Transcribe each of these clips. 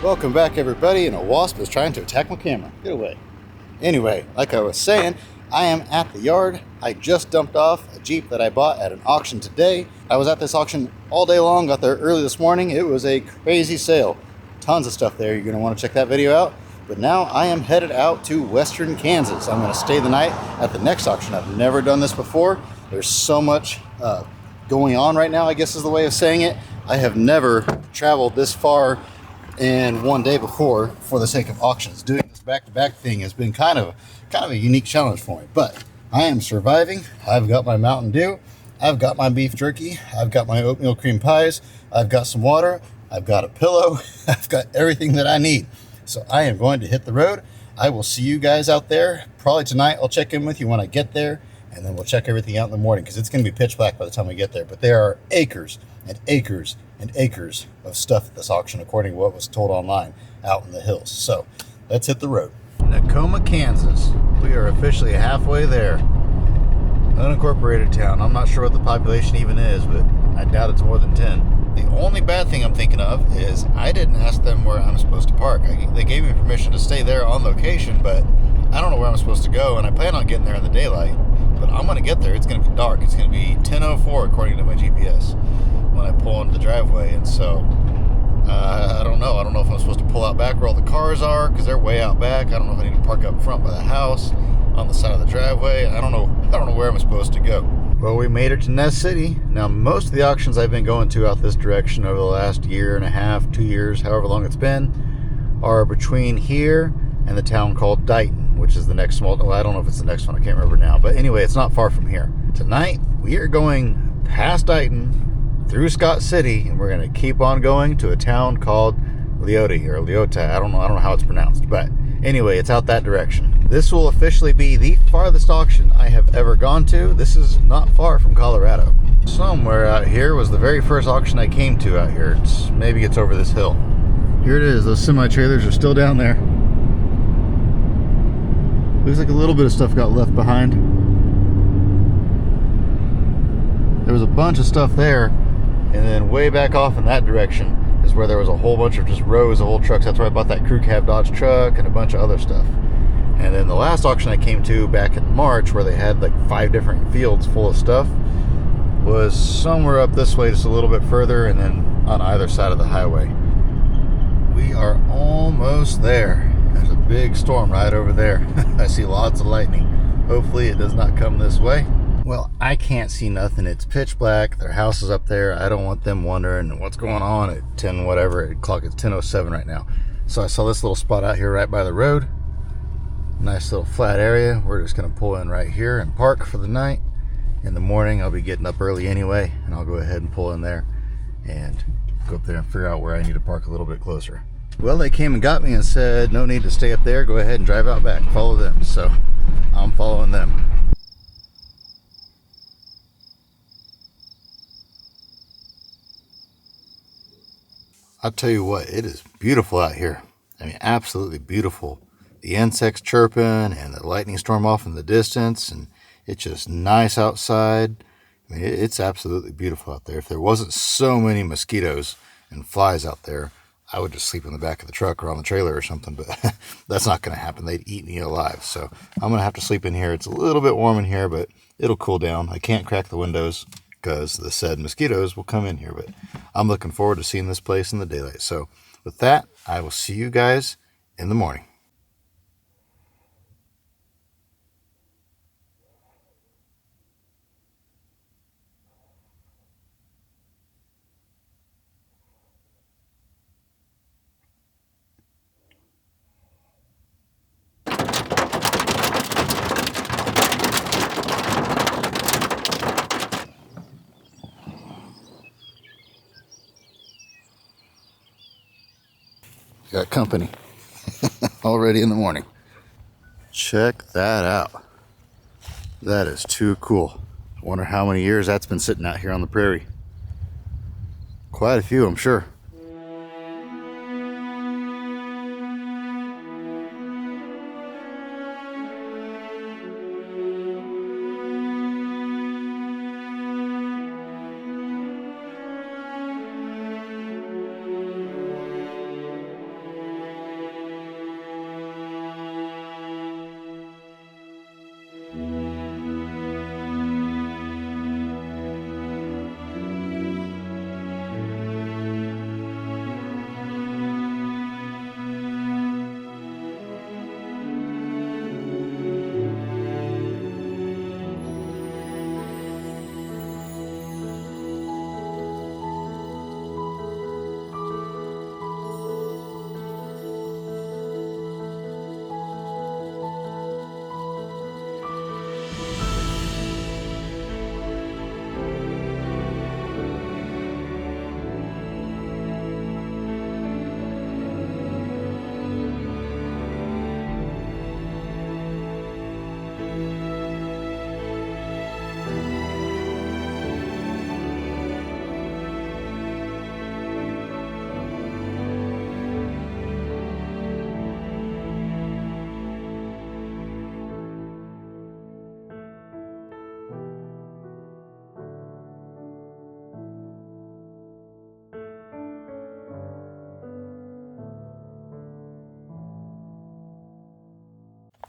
Welcome back, everybody, and a wasp is trying to attack my camera. Get away. Anyway, like I was saying, I am at the yard. I just dumped off a Jeep that I bought at an auction today. I was at this auction all day long, got there early this morning. It was a crazy sale. Tons of stuff there. You're going to want to check that video out. But now I am headed out to western Kansas. I'm going to stay the night at the next auction. I've never done this before. There's so much going on right now, I guess is the way of saying it. I have never traveled this far in one day before for the sake of auctions. Doing this back-to-back thing has been kind of a unique challenge for me, but I am surviving. I've got my Mountain Dew, I've got my beef jerky, I've got my oatmeal cream pies, I've got some water, I've got a pillow, I've got everything that I need. So I am going to hit the road. I will see you guys out there probably tonight. I'll check in with you when I get there, and then we'll check everything out in the morning because it's going to be pitch black by the time we get there. But there are acres and acres and acres of stuff at this auction, according to what was told online, out in the hills. So let's hit the road. Nakoma, Kansas. We are officially halfway there. Unincorporated town. I'm not sure what the population even is, but I doubt it's more than 10. The only bad thing I'm thinking of is I didn't ask them where I'm supposed to park. They gave me permission to stay there on location, but I don't know where I'm supposed to go, and I plan on getting there in the daylight. But I'm going to get there. It's going to be dark. It's going to be 10:04 according to my GPS when I pull into the driveway. And so I don't know. I don't know if I'm supposed to pull out back where all the cars are because they're way out back. I don't know if I need to park up front by the house on the side of the driveway. I don't know where I'm supposed to go. Well, we made it to Ness City. Now, most of the auctions I've been going to out this direction over the last year and a half, 2 years, however long it's been, are between here and the town called Dighton, which is the next small. Well, I don't know if it's the next one. I can't remember now. But anyway, it's not far from here. Tonight, we are going past Dighton, through Scott City, and we're going to keep on going to a town called Leota or Leota. I don't know how it's pronounced, but anyway, it's out that direction. This will officially be the farthest auction I have ever gone to. This is not far from Colorado. Somewhere out here was the very first auction I came to out here. Maybe it's over this hill. Here it is. Those semi-trailers are still down there. Looks like a little bit of stuff got left behind. There was a bunch of stuff there, and then way back off in that direction is where there was a whole bunch of just rows of old trucks. That's where I bought that crew cab Dodge truck and a bunch of other stuff. And then the last auction I came to back in March, where they had like 5 different fields full of stuff, was somewhere up this way, just a little bit further, and then on either side of the highway. We are almost there. There's a big storm right over there. I see lots of lightning. Hopefully it does not come this way. Well, I can't see nothing. It's pitch black. Their house is up there. I don't want them wondering what's going on at 10 whatever. It's 10:07 right now. So I saw this little spot out here right by the road. Nice little flat area. We're just going to pull in right here and park for the night. In the morning, I'll be getting up early anyway, and I'll go ahead and pull in there and go up there and figure out where I need to park a little bit closer. Well, they came and got me and said, no need to stay up there. Go ahead and drive out back. Follow them. So I'm following them. I'll tell you what, it is beautiful out here. I mean, absolutely beautiful. The insects chirping and the lightning storm off in the distance, and it's just nice outside. I mean, it's absolutely beautiful out there. If there wasn't so many mosquitoes and flies out there, I would just sleep in the back of the truck or on the trailer or something, but that's not going to happen. They'd eat me alive. So I'm going to have to sleep in here. It's a little bit warm in here, but it'll cool down. I can't crack the windows because the said mosquitoes will come in here, but I'm looking forward to seeing this place in the daylight. So with that, I will see you guys in the morning. Got company already in the morning. Check that out. That is too cool. I wonder how many years that's been sitting out here on the prairie. Quite a few, I'm sure.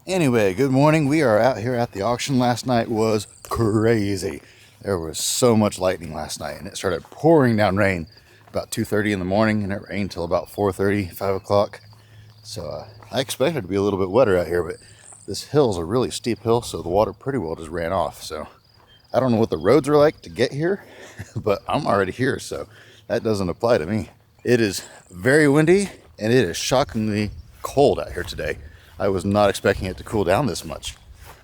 Anyway, good morning. We are out here at the auction. Last night was crazy. There was so much lightning last night, and it started pouring down rain about 2:30 in the morning, and it rained till about 4:30, 5 o'clock. So I expected it to be a little bit wetter out here, but this hill's a really steep hill, so the water pretty well just ran off. So I don't know what the roads are like to get here, but I'm already here, so that doesn't apply to me. It is very windy, and it is shockingly cold out here today. I was not expecting it to cool down this much.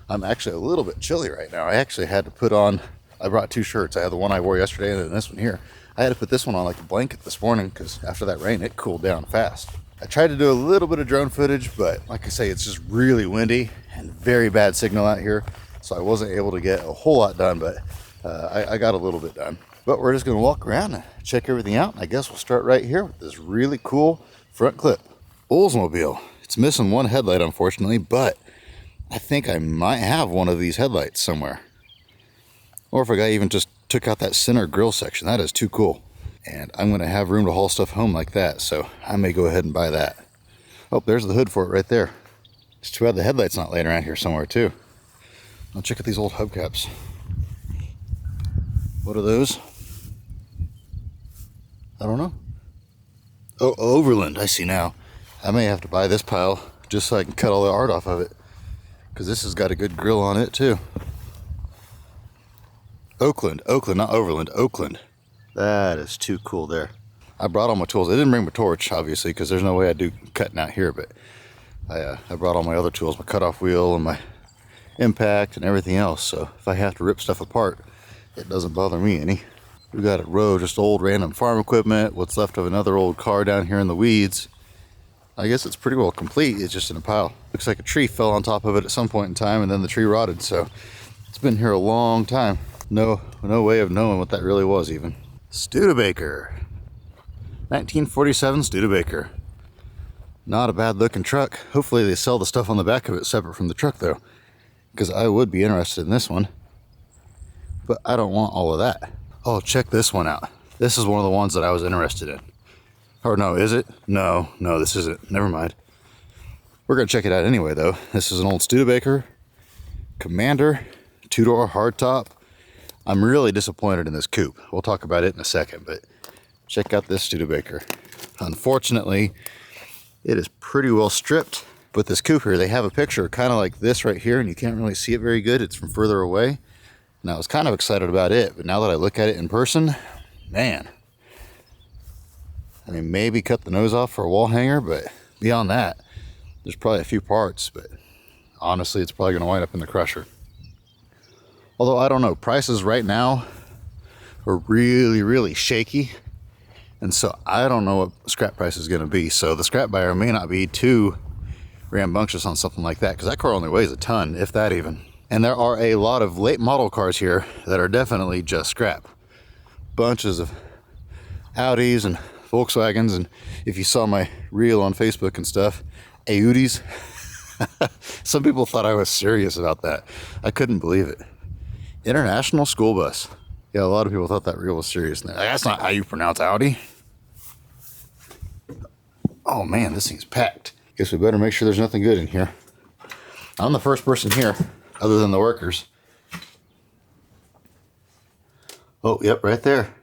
I'm actually a little bit chilly right now. I actually had to put on, I brought two shirts. I had the one I wore yesterday and then this one here. I had to put this one on like a blanket this morning because after that rain, it cooled down fast. I tried to do a little bit of drone footage, but like I say, it's just really windy and very bad signal out here. So I wasn't able to get a whole lot done, but I got a little bit done. But we're just gonna walk around and check everything out. I guess we'll start right here with this really cool front clip. Oldsmobile. It's missing one headlight, unfortunately, but I think I might have one of these headlights somewhere. Or if a guy even just took out that center grill section. That is too cool. And I'm gonna have room to haul stuff home like that, so I may go ahead and buy that. Oh, there's the hood for it right there. It's too bad the headlight's not laying around here somewhere too. I'll check out these old hubcaps. What are those? I don't know. Oh, Overland, I see now. I may have to buy this pile just so I can cut all the art off of it, because this has got a good grill on it too. Oakland, not Overland, Oakland. That is too cool there. I brought all my tools. I didn't bring my torch, obviously, because there's no way I'd do cutting out here, but I brought all my other tools, my cutoff wheel and my impact and everything else, so if I have to rip stuff apart, it doesn't bother me any. We got a row of just old random farm equipment, what's left of another old car down here in the weeds. I guess it's pretty well complete. It's just in a pile. Looks like a tree fell on top of it at some point in time, and then the tree rotted, so it's been here a long time. No way of knowing what that really was even. Studebaker. 1947 Studebaker. Not a bad looking truck. Hopefully they sell the stuff on the back of it separate from the truck though, because I would be interested in this one. But I don't want all of that. Oh, check this one out. This is one of the ones that I was interested in. Or no, is it? No, this isn't. Never mind. We're gonna check it out anyway though. This is an old Studebaker Commander, 2-door hardtop. I'm really disappointed in this coupe. We'll talk about it in a second, but check out this Studebaker. Unfortunately, it is pretty well stripped, but this coupe here, they have a picture kind of like this right here, and you can't really see it very good. It's from further away. And I was kind of excited about it, but now that I look at it in person, man. I mean, maybe cut the nose off for a wall hanger, but beyond that, there's probably a few parts, but honestly, it's probably gonna wind up in the crusher. Although I don't know, prices right now are really shaky. And so I don't know what scrap price is gonna be. So the scrap buyer may not be too rambunctious on something like that, because that car only weighs a ton, if that even. And there are a lot of late model cars here that are definitely just scrap. Bunches of Audis and Volkswagens, and if you saw my reel on Facebook and stuff, Audis. Some people thought I was serious about that. I couldn't believe it. International school bus. Yeah, a lot of people thought that reel was serious. That's not how you pronounce Audi. Oh man, this thing's packed. Guess we better make sure there's nothing good in here. I'm the first person here, other than the workers. Oh, yep, right there.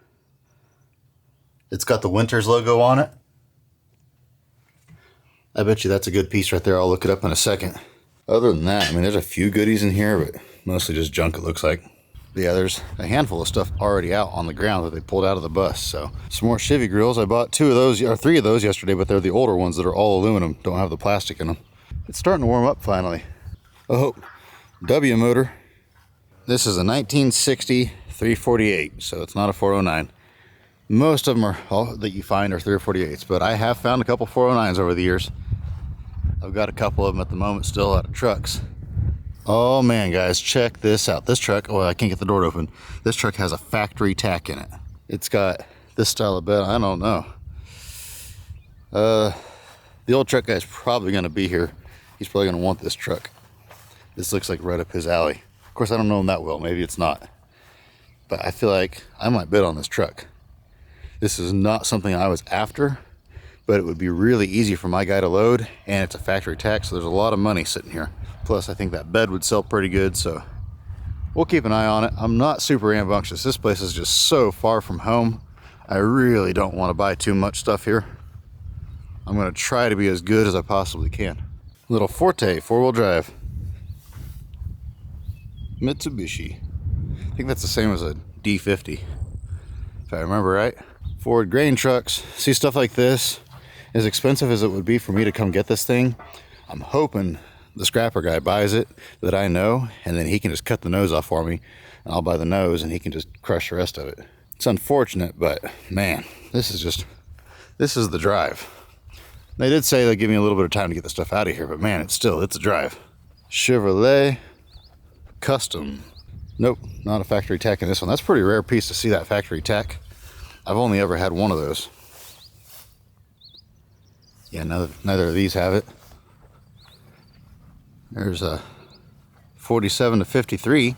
It's got the Winters logo on it. I bet you that's a good piece right there. I'll look it up in a second. Other than that, I mean, there's a few goodies in here, but mostly just junk, it looks like. But yeah, there's a handful of stuff already out on the ground that they pulled out of the bus. So some more Chevy grills. I bought 2 of those, or 3 of those yesterday, but they're the older ones that are all aluminum, don't have the plastic in them. It's starting to warm up finally. Oh, W motor. This is a 1960 348, so it's not a 409. Most of them are all that you find are 348s, but I have found a couple 409s over the years. I've got a couple of them at the moment still out of trucks. Oh man, guys, check this out. This truck, oh, I can't get the door open. This truck has a factory tack in it. It's got this style of bed, I don't know. The old truck guy's probably gonna be here. He's probably gonna want this truck. This looks like right up his alley. Of course, I don't know him that well, maybe it's not. But I feel like I might bid on this truck. This is not something I was after, but it would be really easy for my guy to load, and it's a factory tack, so there's a lot of money sitting here. Plus, I think that bed would sell pretty good, so we'll keep an eye on it. I'm not super rambunctious. This place is just so far from home. I really don't want to buy too much stuff here. I'm going to try to be as good as I possibly can. Little Forte, four-wheel drive. Mitsubishi. I think that's the same as a D50, if I remember right. Ford grain trucks. See, stuff like this, as expensive as it would be for me to come get this thing, I'm hoping the scrapper guy buys it that I know, and then he can just cut the nose off for me, and I'll buy the nose, and he can just crush the rest of it. It's unfortunate, but man, this is the drive. They did say they'd give me a little bit of time to get the stuff out of here, but man, it's a drive. Chevrolet Custom. Nope, not a factory tack in this one. That's a pretty rare piece to see that factory tack. I've only ever had one of those. Yeah, neither of these have it. There's a 47 to 53,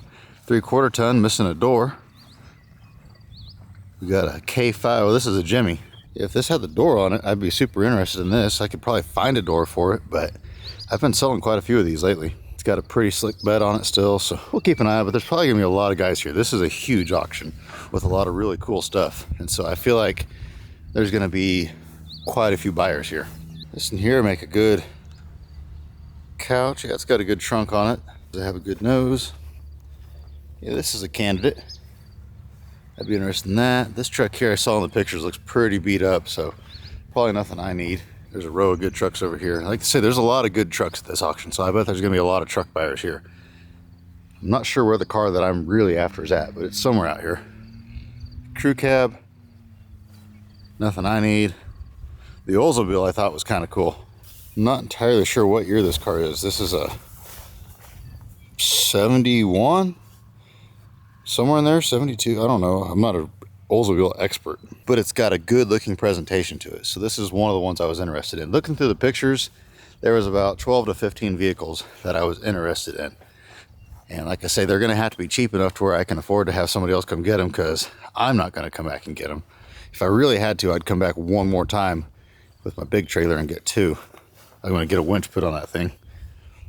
3/4 ton, missing a door. We got a K5. Well, this is a Jimmy. If this had the door on it, I'd be super interested in this. I could probably find a door for it, but I've been selling quite a few of these lately. It's got a pretty slick bed on it still, so we'll keep an eye out, but there's probably gonna be a lot of guys here. This is a huge auction with a lot of really cool stuff, and so I feel like there's gonna be quite a few buyers here. This in here make a good couch. Yeah, it's got a good trunk on it. Does it have a good nose? Yeah, this is a candidate. I'd be interested in that. This truck here I saw in the pictures looks pretty beat up, so probably nothing I need. There's a row of good trucks over here. Like I say, there's a lot of good trucks at this auction, so I bet there's gonna be a lot of truck buyers here. I'm not sure where the car that I'm really after is at, but it's somewhere out here. Crew cab. Nothing I need. The Oldsmobile I thought was kind of cool. I'm not entirely sure what year this car is. This is a 71? Somewhere in there, 72, I don't know. I'm not a Oldsmobile expert, but it's got a good looking presentation to it. So this is one of the ones I was interested in. Looking through the pictures, there was about 12 to 15 vehicles that I was interested in. And like I say, they're gonna have to be cheap enough to where I can afford to have somebody else come get them, because I'm not gonna come back and get them. If I really had to, I'd come back one more time with my big trailer and get two. I'm gonna get a winch put on that thing.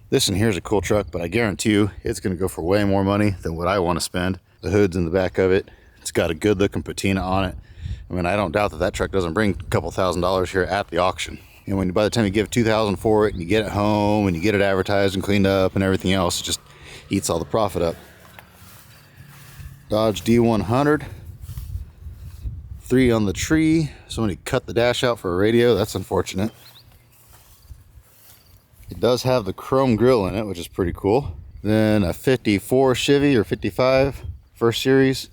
This in here is a cool truck, but I guarantee you it's gonna go for way more money than what I wanna spend. The hood's in the back of it. It's got a good looking patina on it. I mean, I don't doubt that that truck doesn't bring a couple $1,000s here at the auction. And when by the time you give $2,000 for it and you get it home and you get it advertised and cleaned up and everything else, it just eats all the profit up. Dodge D100. 3 on the tree. Somebody cut the dash out for a radio. That's unfortunate. It does have the chrome grille in it, which is pretty cool. Then a 54 Chevy or 55 first series.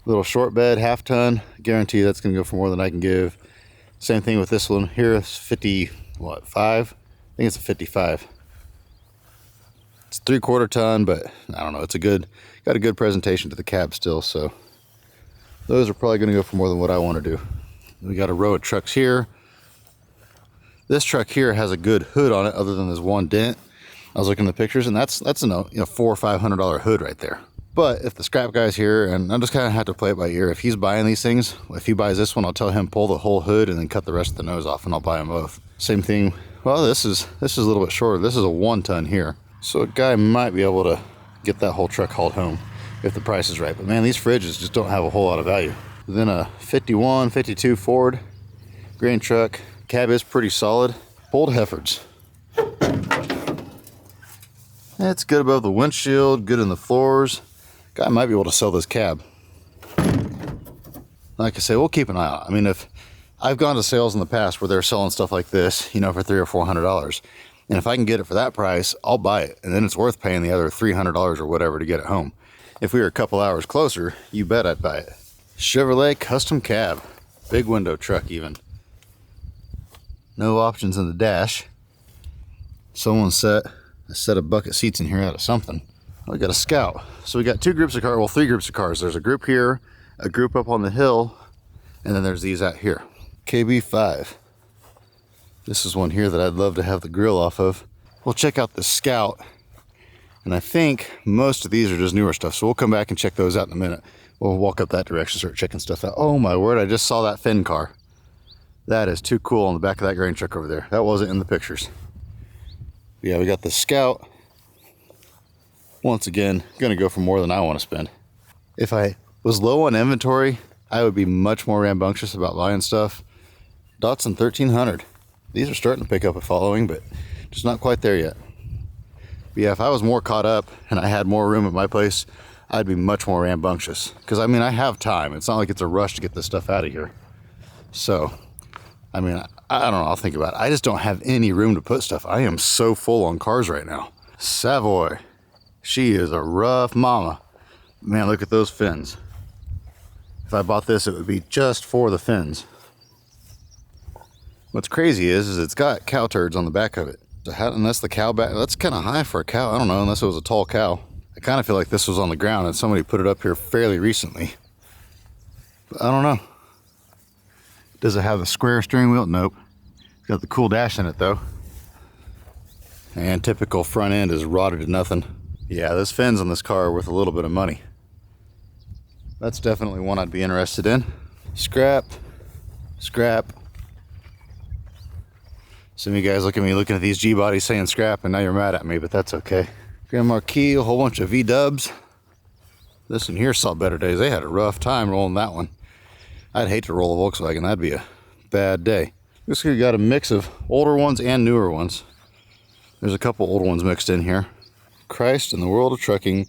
Little short bed, half ton. Guarantee that's gonna go for more than I can give. Same thing with this one here. It's 5? I think it's a 55. It's 3/4 ton, but I don't know. It's got a good presentation to the cab still, so those are probably gonna go for more than what I want to do. We got a row of trucks here. This truck here has a good hood on it, other than this one dent. I was looking at the pictures, and that's a $400 or $500 hood right there. But if the scrap guy's here, and I just kind of have to play it by ear. If he's buying these things, if he buys this one, I'll tell him pull the whole hood and then cut the rest of the nose off, and I'll buy them both. Same thing. Well, this is a little bit shorter. This is a 1 ton here, so a guy might be able to get that whole truck hauled home if the price is right. But man, these fridges just don't have a whole lot of value. Then a 51, 52 Ford grain truck. Cab is pretty solid. Old Heffords. It's good above the windshield, good in the floors. Guy might be able to sell this cab. Like I say, we'll keep an eye out. I mean, if I've gone to sales in the past where they're selling stuff like this, for $300 or $400, and if I can get it for that price, I'll buy it, and then it's worth paying the other $300 or whatever to get it home. If we were a couple hours closer, you bet I'd buy it. Chevrolet custom cab, big window truck even. No options in the dash. Someone set a set of bucket seats in here out of something. We got a Scout. So we got 2 groups of cars, well, 3 groups of cars. There's a group here, a group up on the hill, and then there's these out here. KB5. This is one here that I'd love to have the grill off of. We'll check out the Scout, and I think most of these are just newer stuff, so we'll come back and check those out in a minute. We'll walk up that direction, start checking stuff out. Oh my word, I just saw that Finn car. That is too cool on the back of that grain truck over there. That wasn't in the pictures. Yeah, we got the Scout. Once again, gonna go for more than I want to spend. If I was low on inventory, I would be much more rambunctious about buying stuff. Datsun 1300. These are starting to pick up a following, but just not quite there yet. But yeah, if I was more caught up and I had more room at my place, I'd be much more rambunctious. Because I mean, I have time. It's not like it's a rush to get this stuff out of here. So, I mean, I don't know, I'll think about it. I just don't have any room to put stuff. I am so full on cars right now. Savoy. She is a rough mama. Man, look at those fins. If I bought this, it would be just for the fins. What's crazy is it's got cow turds on the back of it. Unless the cow back, that's kind of high for a cow. I don't know, unless it was a tall cow. I kind of feel like this was on the ground and somebody put it up here fairly recently. But I don't know. Does it have the square steering wheel? Nope. It's got the cool dash in it though. And typical front end is rotted to nothing. Yeah, those fins on this car are worth a little bit of money. That's definitely one I'd be interested in. Scrap. Scrap. Some of you guys look at me looking at these G-bodies saying scrap and now you're mad at me, but that's okay. Grand Marquis, a whole bunch of V-dubs. This one here saw better days. They had a rough time rolling that one. I'd hate to roll a Volkswagen. That'd be a bad day. Looks like we got a mix of older ones and newer ones. There's a couple older ones mixed in here. Christ in the world of trucking.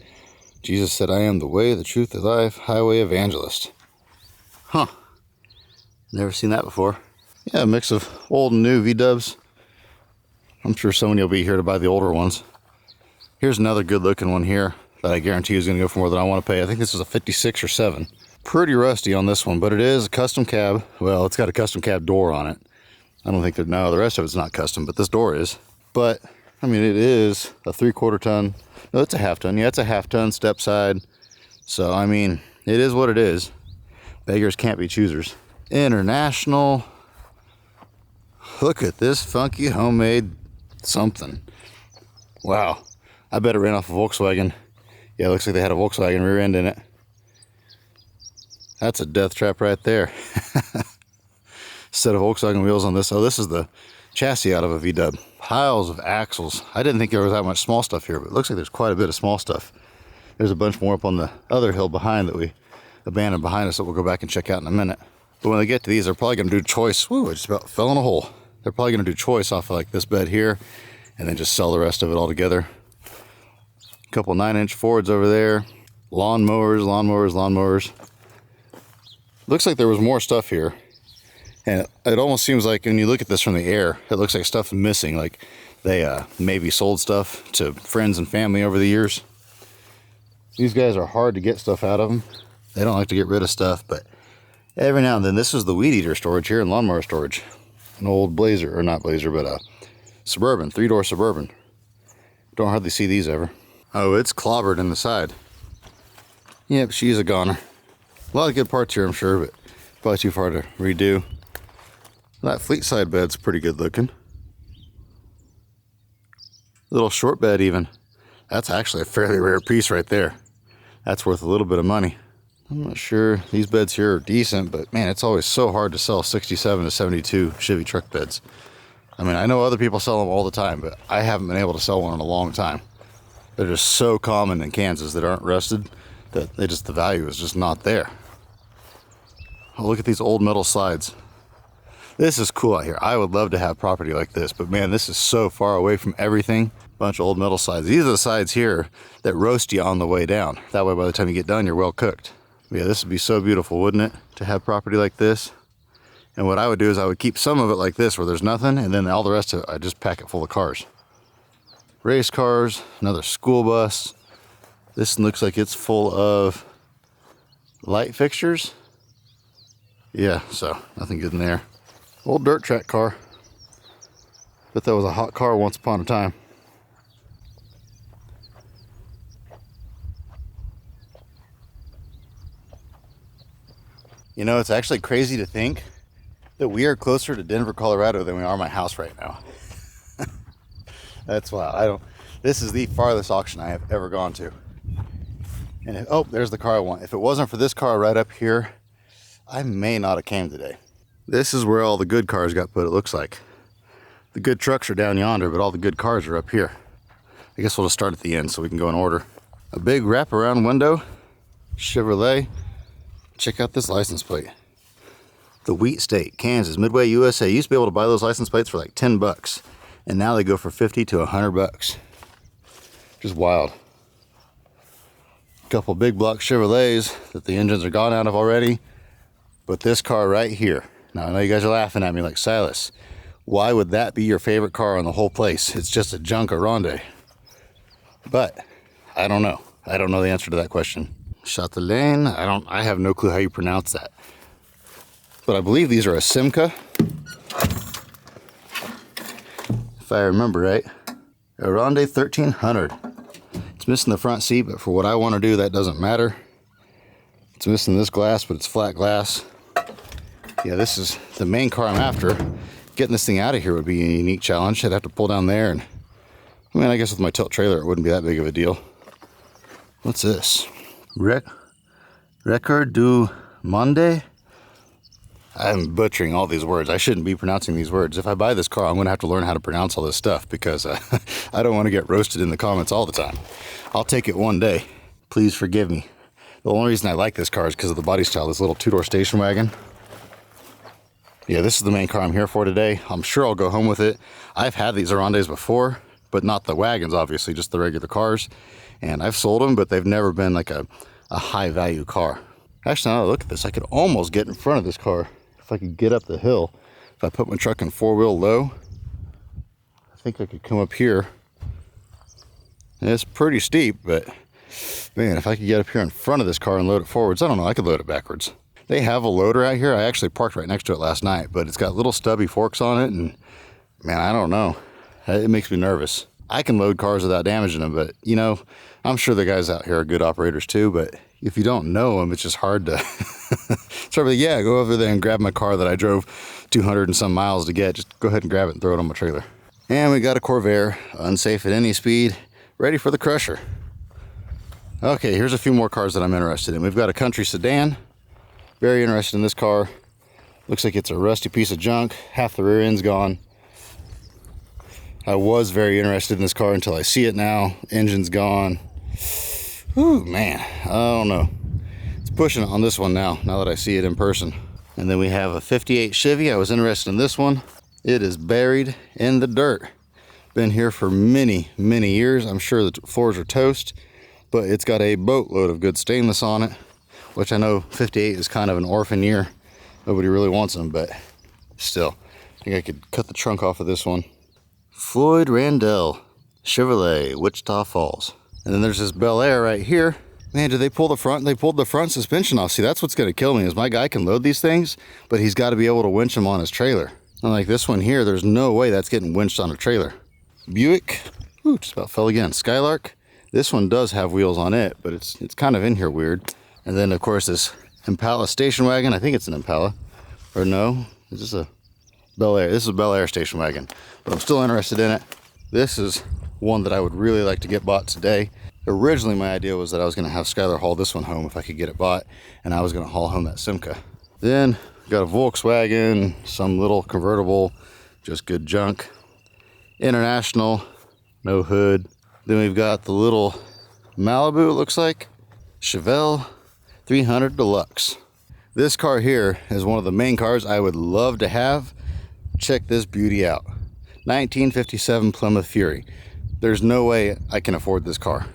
Jesus said, I am the way, the truth, the life, highway evangelist. Huh. Never seen that before. Yeah, a mix of old and new V-dubs. I'm sure somebody will be here to buy the older ones. Here's another good looking one here that I guarantee is going to go for more than I want to pay. I think this is a 56 or 7. Pretty rusty on this one, but it is a custom cab. Well, it's got a custom cab door on it. I don't think that, no, the rest of it's not custom, but this door is. But, I mean, it is a 3/4 ton. No, it's a half ton. Yeah, it's a half ton step side. So, I mean, it is what it is. Beggars can't be choosers. International. Look at this funky homemade something. Wow. I bet it ran off a Volkswagen. Yeah, it looks like they had a Volkswagen rear end in it. That's a death trap right there. Set of Volkswagen wheels on this. Oh, this is the chassis out of a V-dub. Piles of axles. I didn't think there was that much small stuff here, but it looks like there's quite a bit of small stuff. There's a bunch more up on the other hill behind that we abandoned behind us that we'll go back and check out in a minute. But when they get to these, they're probably going to do choice. Woo, I just about fell in a hole. They're probably going to do choice off of like this bed here and then just sell the rest of it all together. A couple 9-inch Fords over there. Lawnmowers, lawnmowers, lawnmowers. Looks like there was more stuff here. And it almost seems like when you look at this from the air, it looks like stuff is missing. Like they maybe sold stuff to friends and family over the years. These guys are hard to get stuff out of them. They don't like to get rid of stuff, but every now and then, this is the weed eater storage here and lawnmower storage. An old Blazer, or not Blazer, but a Suburban, 3-door Suburban. Don't hardly see these ever. Oh, it's clobbered in the side. Yep, she's a goner. A lot of good parts here, I'm sure, but probably too far to redo. That fleet side bed's pretty good looking. Little short bed even. That's actually a fairly rare piece right there. That's worth a little bit of money. I'm not sure. These beds here are decent, but man, it's always so hard to sell 67 to 72 Chevy truck beds. I mean, I know other people sell them all the time, but I haven't been able to sell one in a long time. They're just so common in Kansas that aren't rusted that the value is just not there. Oh, look at these old metal slides. This is cool out here. I would love to have property like this, but man, this is so far away from everything. Bunch of old metal slides. These are the sides here that roast you on the way down. That way, by the time you get done, you're well cooked. Yeah, this would be so beautiful, wouldn't it? To have property like this. And what I would do is I would keep some of it like this where there's nothing, and then all the rest of it, I just pack it full of cars. Race cars, another school bus. This looks like it's full of light fixtures. Yeah, so nothing good in there. Old dirt track car. Bet that was a hot car once upon a time. You know, it's actually crazy to think that we are closer to Denver, Colorado than we are my house right now. That's why this is the farthest auction I have ever gone to. And oh, there's the car I want. If it wasn't for this car right up here, I may not have came today. This is where all the good cars got put, it looks like. The good trucks are down yonder, but all the good cars are up here. I guess we'll just start at the end so we can go in order. A big wraparound window, Chevrolet. Check out this license plate. The Wheat State, Kansas, Midway, USA. You used to be able to buy those license plates for like 10 bucks. And now they go for 50 to 100 bucks. Just wild. Couple big block Chevrolets that the engines are gone out of already. But this car right here. Now I know you guys are laughing at me like, Silas, why would that be your favorite car on the whole place? It's just a junk Aronde. But I don't know. I don't know the answer to that question. Chatelaine, I have no clue how you pronounce that. But I believe these are a Simca. If I remember right. Aronde 1300. It's missing the front seat, but for what I want to do, that doesn't matter. It's missing this glass, but it's flat glass. Yeah, this is the main car I'm after. Getting this thing out of here would be a unique challenge. I'd have to pull down there, and I mean, I guess with my tilt trailer, it wouldn't be that big of a deal. What's this? Record du Monde? I'm butchering all these words. I shouldn't be pronouncing these words. If I buy this car, I'm going to have to learn how to pronounce all this stuff because I don't want to get roasted in the comments all the time. I'll take it one day. Please forgive me. The only reason I like this car is because of the body style, this little two-door station wagon. Yeah, this is the main car I'm here for today. I'm sure I'll go home with it. I've had these Arondes before, but not the wagons, obviously, just the regular cars. And I've sold them, but they've never been like a high-value car. Actually, now that I look at this, I could almost get in front of this car. If I could get up the hill, if I put my truck in four-wheel low, I think I could come up here. And it's pretty steep, but man, if I could get up here in front of this car and load it forwards, I don't know, I could load it backwards. They have a loader out here. I actually parked right next to it last night, but it's got little stubby forks on it, and man, I don't know. It makes me nervous. I can load cars without damaging them, but you know, I'm sure the guys out here are good operators too, but if you don't know them, it's just hard to sort of, yeah, go over there and grab my car that I drove 200 and some miles to get. Just go ahead and grab it and throw it on my trailer. And we got a Corvair, unsafe at any speed, ready for the crusher. Okay, here's a few more cars that I'm interested in. We've got a country sedan. Very interested in this car. Looks like it's a rusty piece of junk. Half the rear end's gone. I was very interested in this car until I see it now. Engine's gone. Whew, man, I don't know. It's pushing it on this one now that I see it in person. And then we have a 58 Chevy. I was interested in this one. It is buried in the dirt. Been here for many, many years. I'm sure the floors are toast, but it's got a boatload of good stainless on it, which I know 58 is kind of an orphan year. Nobody really wants them, but still, I think I could cut the trunk off of this one. Floyd Randell, Chevrolet, Wichita Falls. And then there's this Bel Air right here. Man, did they pull the front? They pulled the front suspension off. See, that's what's going to kill me is my guy can load these things, but he's got to be able to winch them on his trailer. Unlike this one here, there's no way that's getting winched on a trailer. Buick, ooh, just about fell again. Skylark, this one does have wheels on it, but it's kind of in here weird. And then of course this Impala station wagon. I think it's an Impala, or no, is this a Bel Air? This is a Bel Air station wagon, but I'm still interested in it. This is one that I would really like to get bought today. Originally my idea was that I was going to have Skylar haul this one home if I could get it bought, and I was going to haul home that Simca. Then got a Volkswagen, some little convertible, just good junk. International, no hood. Then we've got the little Malibu, it looks like. Chevelle 300 Deluxe. This car here is one of the main cars I would love to have. Check this beauty out. 1957 Plymouth Fury. There's no way I can afford this car.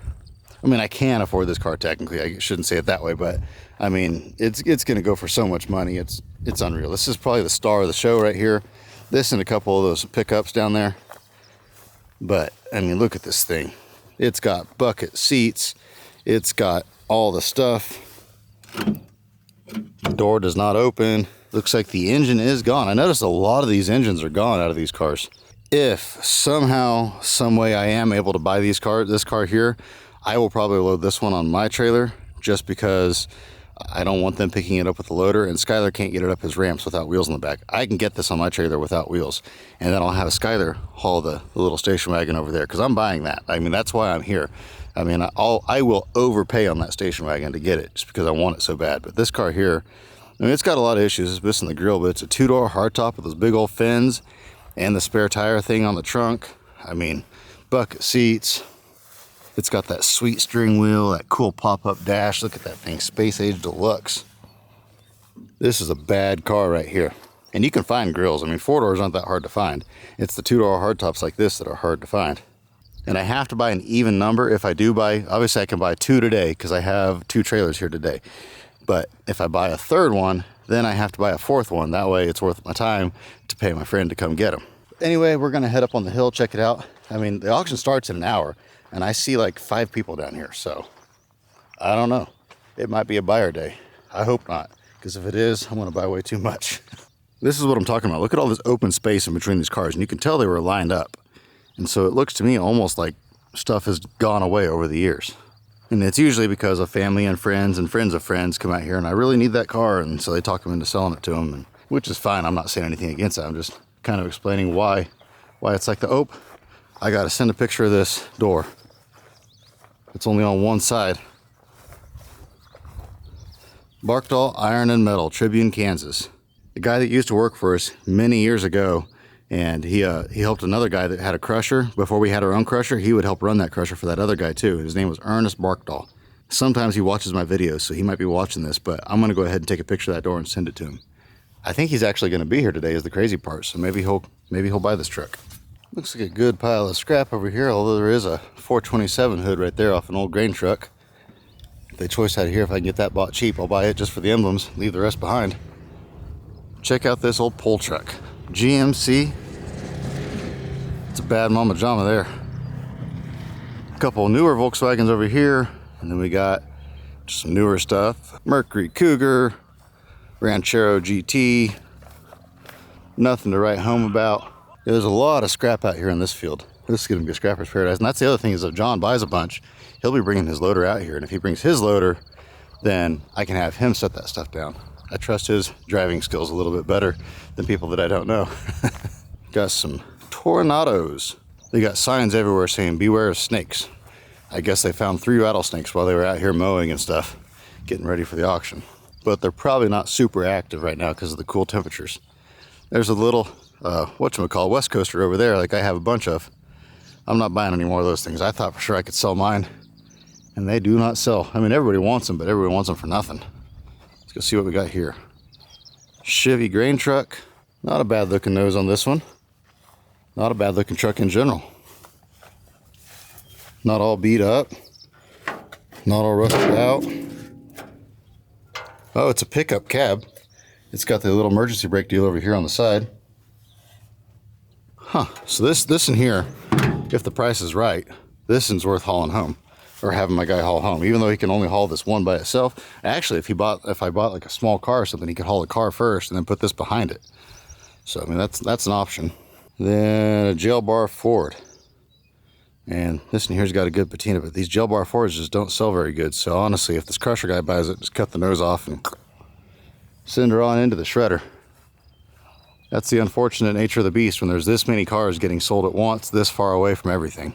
I mean, I can afford this car technically. I shouldn't say it that way, but I mean, it's going to go for so much money. It's unreal. This is probably the star of the show right here. This and a couple of those pickups down there. But I mean, look at this thing. It's got bucket seats. It's got all the stuff. The door does not open. Looks like the engine is gone. I noticed a lot of these engines are gone out of these cars. If somehow, some way I am able to buy this car here, I will probably load this one on my trailer just because I don't want them picking it up with the loader, and Skylar can't get it up his ramps without wheels in the back. I can get this on my trailer without wheels, and then I'll have Skylar haul the little station wagon over there because I'm buying that. I mean, that's why I'm here. I mean, I will overpay on that station wagon to get it just because I want it so bad. But this car here, I mean, it's got a lot of issues. It's missing the grill, but it's a two-door hardtop with those big old fins and the spare tire thing on the trunk. I mean, bucket seats. It's got that sweet steering wheel, that cool pop-up dash. Look at that thing, Space Age Deluxe. This is a bad car right here. And you can find grills. I mean, 4-doors aren't that hard to find. It's the 2-door hardtops like this that are hard to find. And I have to buy an even number. If I do buy, obviously I can buy 2 today because I have 2 trailers here today. But if I buy a 3rd one, then I have to buy a 4th one. That way it's worth my time to pay my friend to come get them. Anyway, we're gonna head up on the hill, check it out. I mean, the auction starts in an hour and I see like 5 people down here. So I don't know. It might be a buyer day. I hope not, because if it is, I'm gonna buy way too much. This is what I'm talking about. Look at all this open space in between these cars, and you can tell they were lined up. And so it looks to me almost like stuff has gone away over the years. And it's usually because of family and friends of friends come out here, and I really need that car, and so they talk them into selling it to them, and, which is fine. I'm not saying anything against that. I'm just kind of explaining why it's like the ope. I got to send a picture of this door. It's only on one side. Barkdahl Iron and Metal, Tribune, Kansas. The guy that used to work for us many years ago, and he helped another guy that had a crusher. Before we had our own crusher, he would help run that crusher for that other guy too. His name was Ernest Barkdahl. Sometimes he watches my videos, so he might be watching this, but I'm gonna go ahead and take a picture of that door and send it to him. I think he's actually gonna be here today is the crazy part, so maybe he'll buy this truck. Looks like a good pile of scrap over here, although there is a 427 hood right there off an old grain truck. If they choice out of here, if I can get that bought cheap, I'll buy it just for the emblems, leave the rest behind. Check out this old pull truck. GMC. It's a bad mama jama there. A couple newer Volkswagens over here, and then we got just some newer stuff. Mercury Cougar, Ranchero GT. Nothing to write home about. Yeah, there's a lot of scrap out here in this field. This is going to be a scrapper's paradise. And that's the other thing is if John buys a bunch, he'll be bringing his loader out here. And if he brings his loader, then I can have him set that stuff down. I trust his driving skills a little bit better than people that I don't know. Got some tornadoes. They got signs everywhere saying beware of snakes. I guess they found 3 rattlesnakes while they were out here mowing and stuff, getting ready for the auction. But they're probably not super active right now because of the cool temperatures. There's a little whatchamacallit, West Coaster over there, like I have a bunch of. I'm not buying any more of those things. I thought for sure I could sell mine, and they do not sell. I mean, everybody wants them, but everybody wants them for nothing. Let's go see what we got here. Chevy grain truck. Not a bad looking nose on this one. Not a bad looking truck in general. Not all beat up. Not all rusted out. Oh, it's a pickup cab. It's got the little emergency brake deal over here on the side. Huh, so this in here, if the price is right, this one's worth hauling home, or having my guy haul home, even though he can only haul this one by itself. Actually, if I bought like a small car or something, he could haul the car first and then put this behind it. So, I mean, that's an option. Then a jail bar Ford. And this one here's got a good patina, but these jail bar Fords just don't sell very good. So honestly, if this crusher guy buys it, just cut the nose off and send her on into the shredder. That's the unfortunate nature of the beast when there's this many cars getting sold at once, this far away from everything.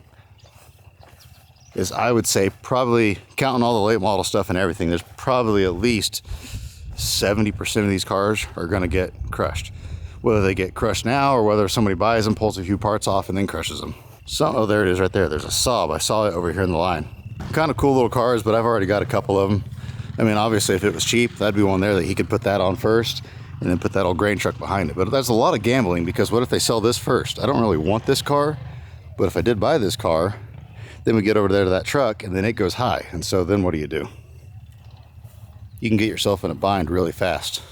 Is I would say probably, counting all the late model stuff and everything, there's probably at least 70% of these cars are going to get crushed. Whether they get crushed now or whether somebody buys them, pulls a few parts off, and then crushes them. So, oh, there it is right there. There's a Saab. I saw it over here in the line. Kind of cool little cars, but I've already got a couple of them. I mean, obviously, if it was cheap, that'd be one there that he could put that on first and then put that old grain truck behind it. But that's a lot of gambling, because what if they sell this first? I don't really want this car, but if I did buy this car, then we get over there to that truck and then it goes high. And so then what do? You can get yourself in a bind really fast.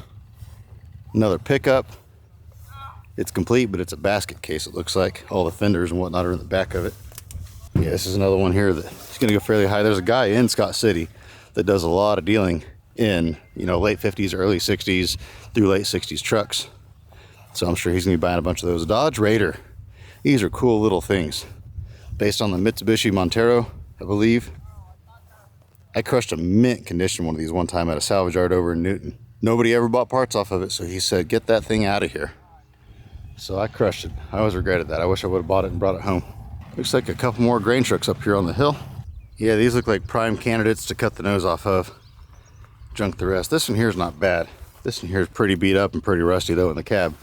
Another pickup. It's complete, but it's a basket case, it looks like. All the fenders and whatnot are in the back of it. Yeah, this is another one here that's gonna go fairly high. There's a guy in Scott City that does a lot of dealing in, late 50s, early 60s through late 60s trucks. So I'm sure he's gonna be buying a bunch of those. Dodge Raider. These are cool little things. Based on the Mitsubishi Montero, I believe. I crushed a mint condition one of these one time at a salvage yard over in Newton. Nobody ever bought parts off of it, so he said, get that thing out of here. So I crushed it. I always regretted that. I wish I would have bought it and brought it home. Looks like a couple more grain trucks up here on the hill. Yeah, these look like prime candidates to cut the nose off of. Junk the rest. This one here is not bad. This one here is pretty beat up and pretty rusty though in the cab.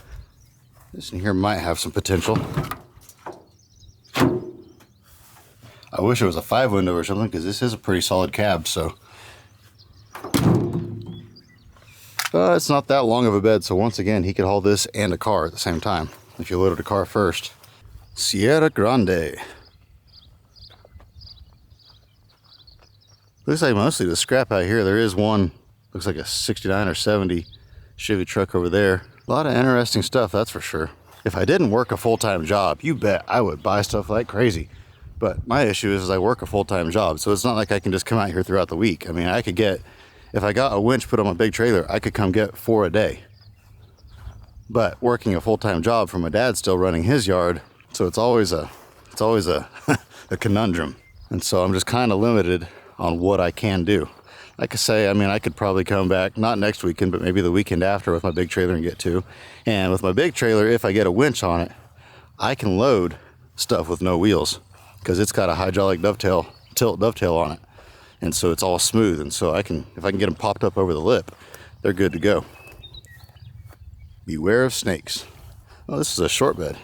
This one here might have some potential. I I wish it was a 5-window or something, because this is a pretty solid cab, so. It's not that long of a bed, so once again, he could haul this and a car at the same time, if you loaded a car first. Sierra Grande. Looks like mostly the scrap out here. There is one, looks like a 69 or 70 Chevy truck over there. A lot of interesting stuff, that's for sure. If I didn't work a full-time job, you bet I would buy stuff like crazy. But my issue is I work a full-time job, so it's not like I can just come out here throughout the week. I mean, I could get, if I got a winch put on my big trailer, I could come get 4 a day. But working a full-time job for my dad still running his yard, so it's always a a conundrum. And so I'm just kind of limited on what I can do. Like I say, I mean, I could probably come back, not next weekend, but maybe the weekend after with my big trailer and get 2. And with my big trailer, if I get a winch on it, I can load stuff with no wheels because it's got a hydraulic tilt dovetail on it. And so it's all smooth. And so if I can get them popped up over the lip, they're good to go. Beware of snakes. Oh, this is a short bed.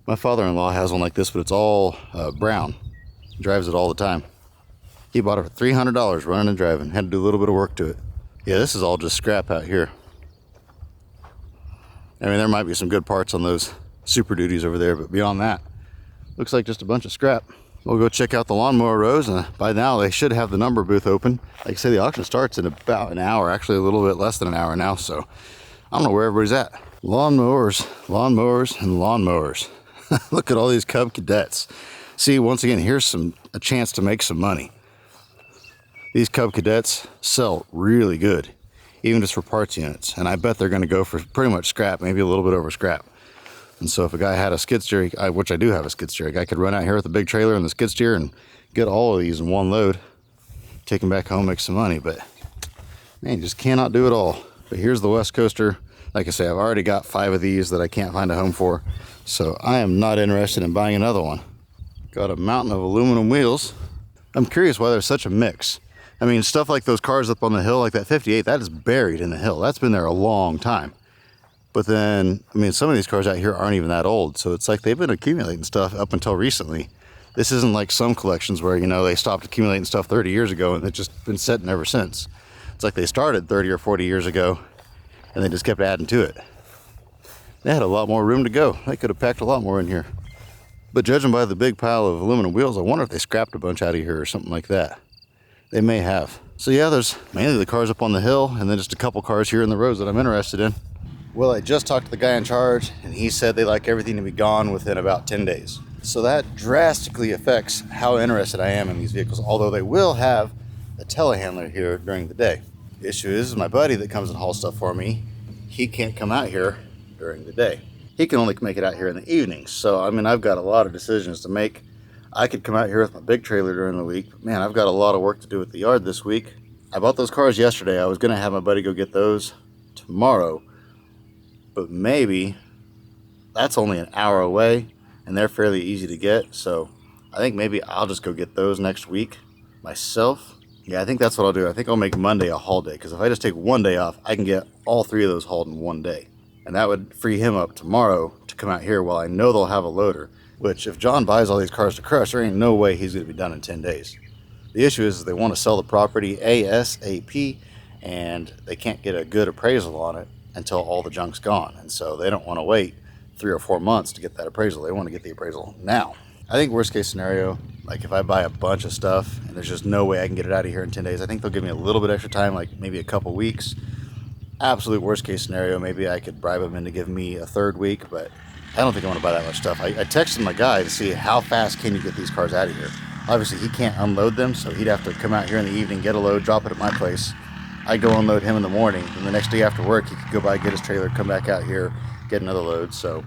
My father-in-law has one like this, but it's all brown. He drives it all the time. He bought it for $300 running and driving. Had to do a little bit of work to it. Yeah, this is all just scrap out here. I mean, there might be some good parts on those Super Duties over there, but beyond that, looks like just a bunch of scrap. We'll go check out the lawnmower rows, and by now they should have the number booth open. Like I say, the auction starts in about an hour, actually a little bit less than an hour now, so I don't know where everybody's at. Lawnmowers, lawnmowers, and lawnmowers. Look at all these Cub Cadets. See, once again, here's a chance to make some money. These Cub Cadets sell really good, even just for parts units. And I bet they're going to go for pretty much scrap, maybe a little bit over scrap. And so if a guy had a skid steer, which I do have a skid steer, a guy could run out here with a big trailer and the skid steer and get all of these in one load, take them back home, make some money. But man, you just cannot do it all. But here's the West Coaster. Like I say, I've already got 5 of these that I can't find a home for. So I am not interested in buying another one. Got a mountain of aluminum wheels. I'm curious why there's such a mix. I mean, stuff like those cars up on the hill, like that 58, that is buried in the hill. That's been there a long time. But then, I mean, some of these cars out here aren't even that old. So it's like they've been accumulating stuff up until recently. This isn't like some collections where, you know, they stopped accumulating stuff 30 years ago and it's just been sitting ever since. It's like they started 30 or 40 years ago and they just kept adding to it. They had a lot more room to go. They could have packed a lot more in here. But judging by the big pile of aluminum wheels, I wonder if they scrapped a bunch out of here or something like that. They may have. So yeah, there's mainly the cars up on the hill and then just a couple cars here in the rows that I'm interested in. Well, I just talked to the guy in charge and he said they like everything to be gone within about 10 days. So that drastically affects how interested I am in these vehicles, although they will have a telehandler here during the day. The issue is my buddy that comes and hauls stuff for me, he can't come out here during the day. He can only make it out here in the evenings. So, I mean, I've got a lot of decisions to make. I could come out here with my big trailer during the week. But man, I've got a lot of work to do with the yard this week. I bought those cars yesterday. I was going to have my buddy go get those tomorrow. But maybe that's only an hour away and they're fairly easy to get. So I think maybe I'll just go get those next week myself. Yeah, I think that's what I'll do. I think I'll make Monday a haul day, because if I just take one day off, I can get all 3 of those hauled in one day. And that would free him up tomorrow to come out here while I know they'll have a loader, which if John buys all these cars to crush, there ain't no way he's going to be done in 10 days. The issue is they want to sell the property ASAP, and they can't get a good appraisal on it until all the junk's gone. And so they don't want to wait 3 or 4 months to get that appraisal. They want to get the appraisal now. I think worst case scenario, like if I buy a bunch of stuff and there's just no way I can get it out of here in 10 days, I think they'll give me a little bit extra time, like maybe a couple weeks. Absolute worst case scenario, maybe I could bribe them into giving me a 3rd week, but I don't think I want to buy that much stuff. I texted my guy to see how fast can you get these cars out of here. Obviously he can't unload them, so he'd have to come out here in the evening, get a load, drop it at my place. I'd go unload him in the morning, and the next day after work he could go by, get his trailer, come back out here, get another load. So,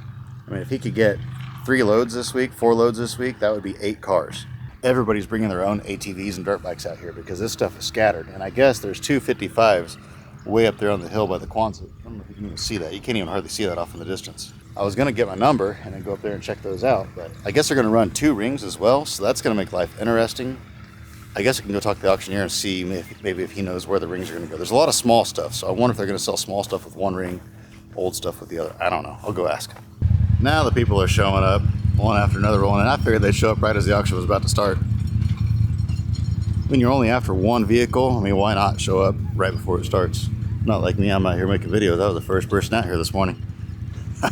I mean, if he could get 3 loads this week, 4 loads this week, that would be 8 cars. Everybody's bringing their own ATVs and dirt bikes out here because this stuff is scattered. And I guess there's 2 55s way up there on the hill by the Quonset. I don't know if you can even see that. You can't even hardly see that off in the distance. I was going to get my number and then go up there and check those out, but I guess they're going to run 2 rings as well, so that's going to make life interesting. I guess I can go talk to the auctioneer and see maybe if he knows where the rings are going to go. There's a lot of small stuff, so I wonder if they're going to sell small stuff with 1 ring, old stuff with the other. I don't know. I'll go ask. Now the people are showing up, one after another rolling in. I figured they'd show up right as the auction was about to start. when you're only after one vehicle, I mean, why not show up right before it starts? Not like me, I'm out here making videos. I was the first person out here this morning.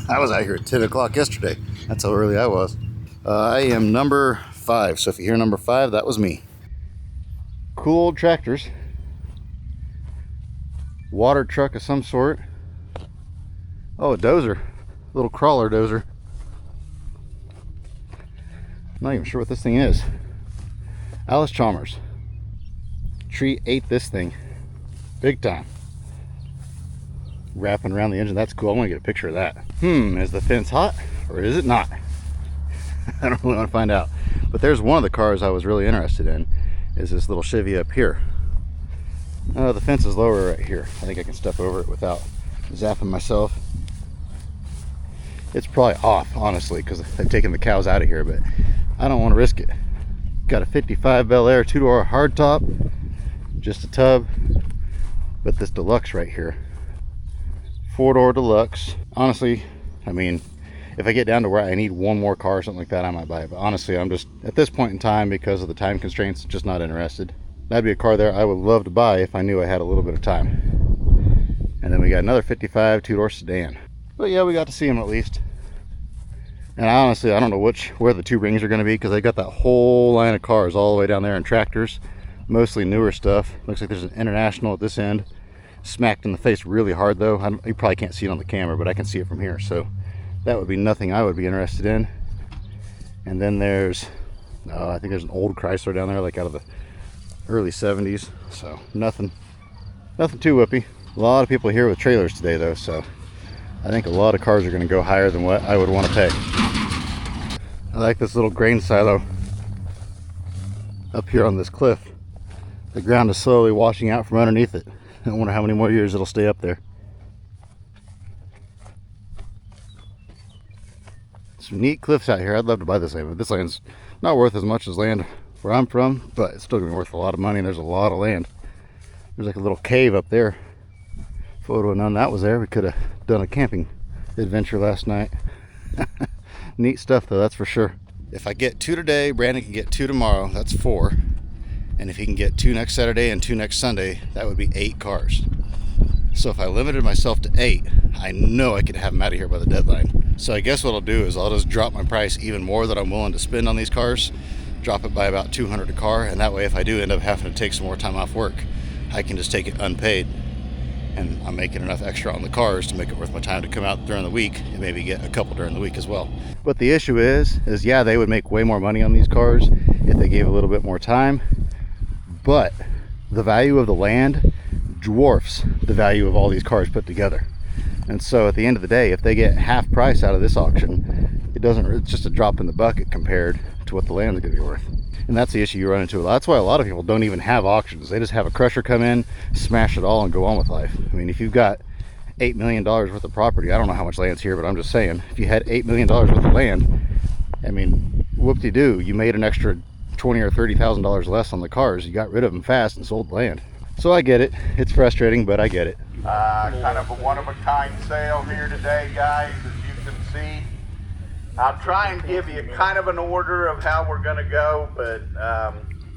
I was out here at 10 o'clock yesterday. That's how early I was. I am number 5, so if you hear number 5, that was me. Cool old tractors. Water truck of some sort. Oh, a dozer. A little crawler dozer. I'm not even sure what this thing is. Alice Chalmers. Tree ate this thing. Big time. Wrapping around the engine. That's cool. I want to get a picture of that. Is the fence hot or is it not? I don't really want to find out. But there's one of the cars I was really interested in. Is this little Chevy up here. The fence is lower right here. I think I can step over it without zapping myself. It's probably off, honestly, because I've taken the cows out of here, but I don't want to risk it. Got a 55 Bel Air 2-door hardtop, just a tub, but this deluxe right here, 4-door deluxe. Honestly, I mean, if I get down to where I need one more car or something like that, I might buy it. But honestly, I'm just, at this point in time, because of the time constraints, just not interested. That'd be a car there I would love to buy if I knew I had a little bit of time. And then we got another 55 2-door sedan. But yeah, we got to see them at least. And honestly, I don't know where the 2 rings are going to be, because they got that whole line of cars all the way down there, and tractors, mostly newer stuff. Looks like there's an International at this end. Smacked in the face really hard though. You probably can't see it on the camera, but I can see it from here. So that would be nothing I would be interested in. And then there's, I think there's an old Chrysler down there, like out of the early 70s. So nothing too whoopee. A lot of people here with trailers today though, so I think a lot of cars are going to go higher than what I would want to pay. I like this little grain silo up here on this cliff. The ground is slowly washing out from underneath it. I wonder how many more years it'll stay up there. Some neat cliffs out here. I'd love to buy this land, but this land's not worth as much as land where I'm from, but it's still going to be worth a lot of money, and there's a lot of land. There's like a little cave up there. Photo of none that was there. We could have done a camping adventure last night. Neat stuff though, that's for sure. If I get 2 today, Brandon can get 2 tomorrow. That's 4. And if he can get 2 next Saturday and 2 next Sunday, that would be 8 cars. So if I limited myself to 8, I know I could have them out of here by the deadline. So I guess what I'll do is I'll just drop my price even more that I'm willing to spend on these cars. Drop it by about $200 a car, and that way if I do end up having to take some more time off work, I can just take it unpaid. And I'm making enough extra on the cars to make it worth my time to come out during the week and maybe get a couple during the week as well. But the issue is yeah, they would make way more money on these cars if they gave a little bit more time, but the value of the land dwarfs the value of all these cars put together. And so at the end of the day, if they get half price out of this auction, it's just a drop in the bucket compared to what the land is going to be worth. And that's the issue you run into a lot. That's why a lot of people don't even have auctions. They just have a crusher come in, smash it all, and go on with life. I mean, if you've got $8 million worth of property, I don't know how much land's here, but I'm just saying, if you had $8 million worth of land, I mean, whoop-de-doo, you made an extra $20,000 or $30,000 less on the cars. You got rid of them fast and sold the land. So I get it. It's frustrating, but I get it. Kind of a one-of-a-kind sale here today, guys, as you can see. I'll try and give you kind of an order of how we're going to go, but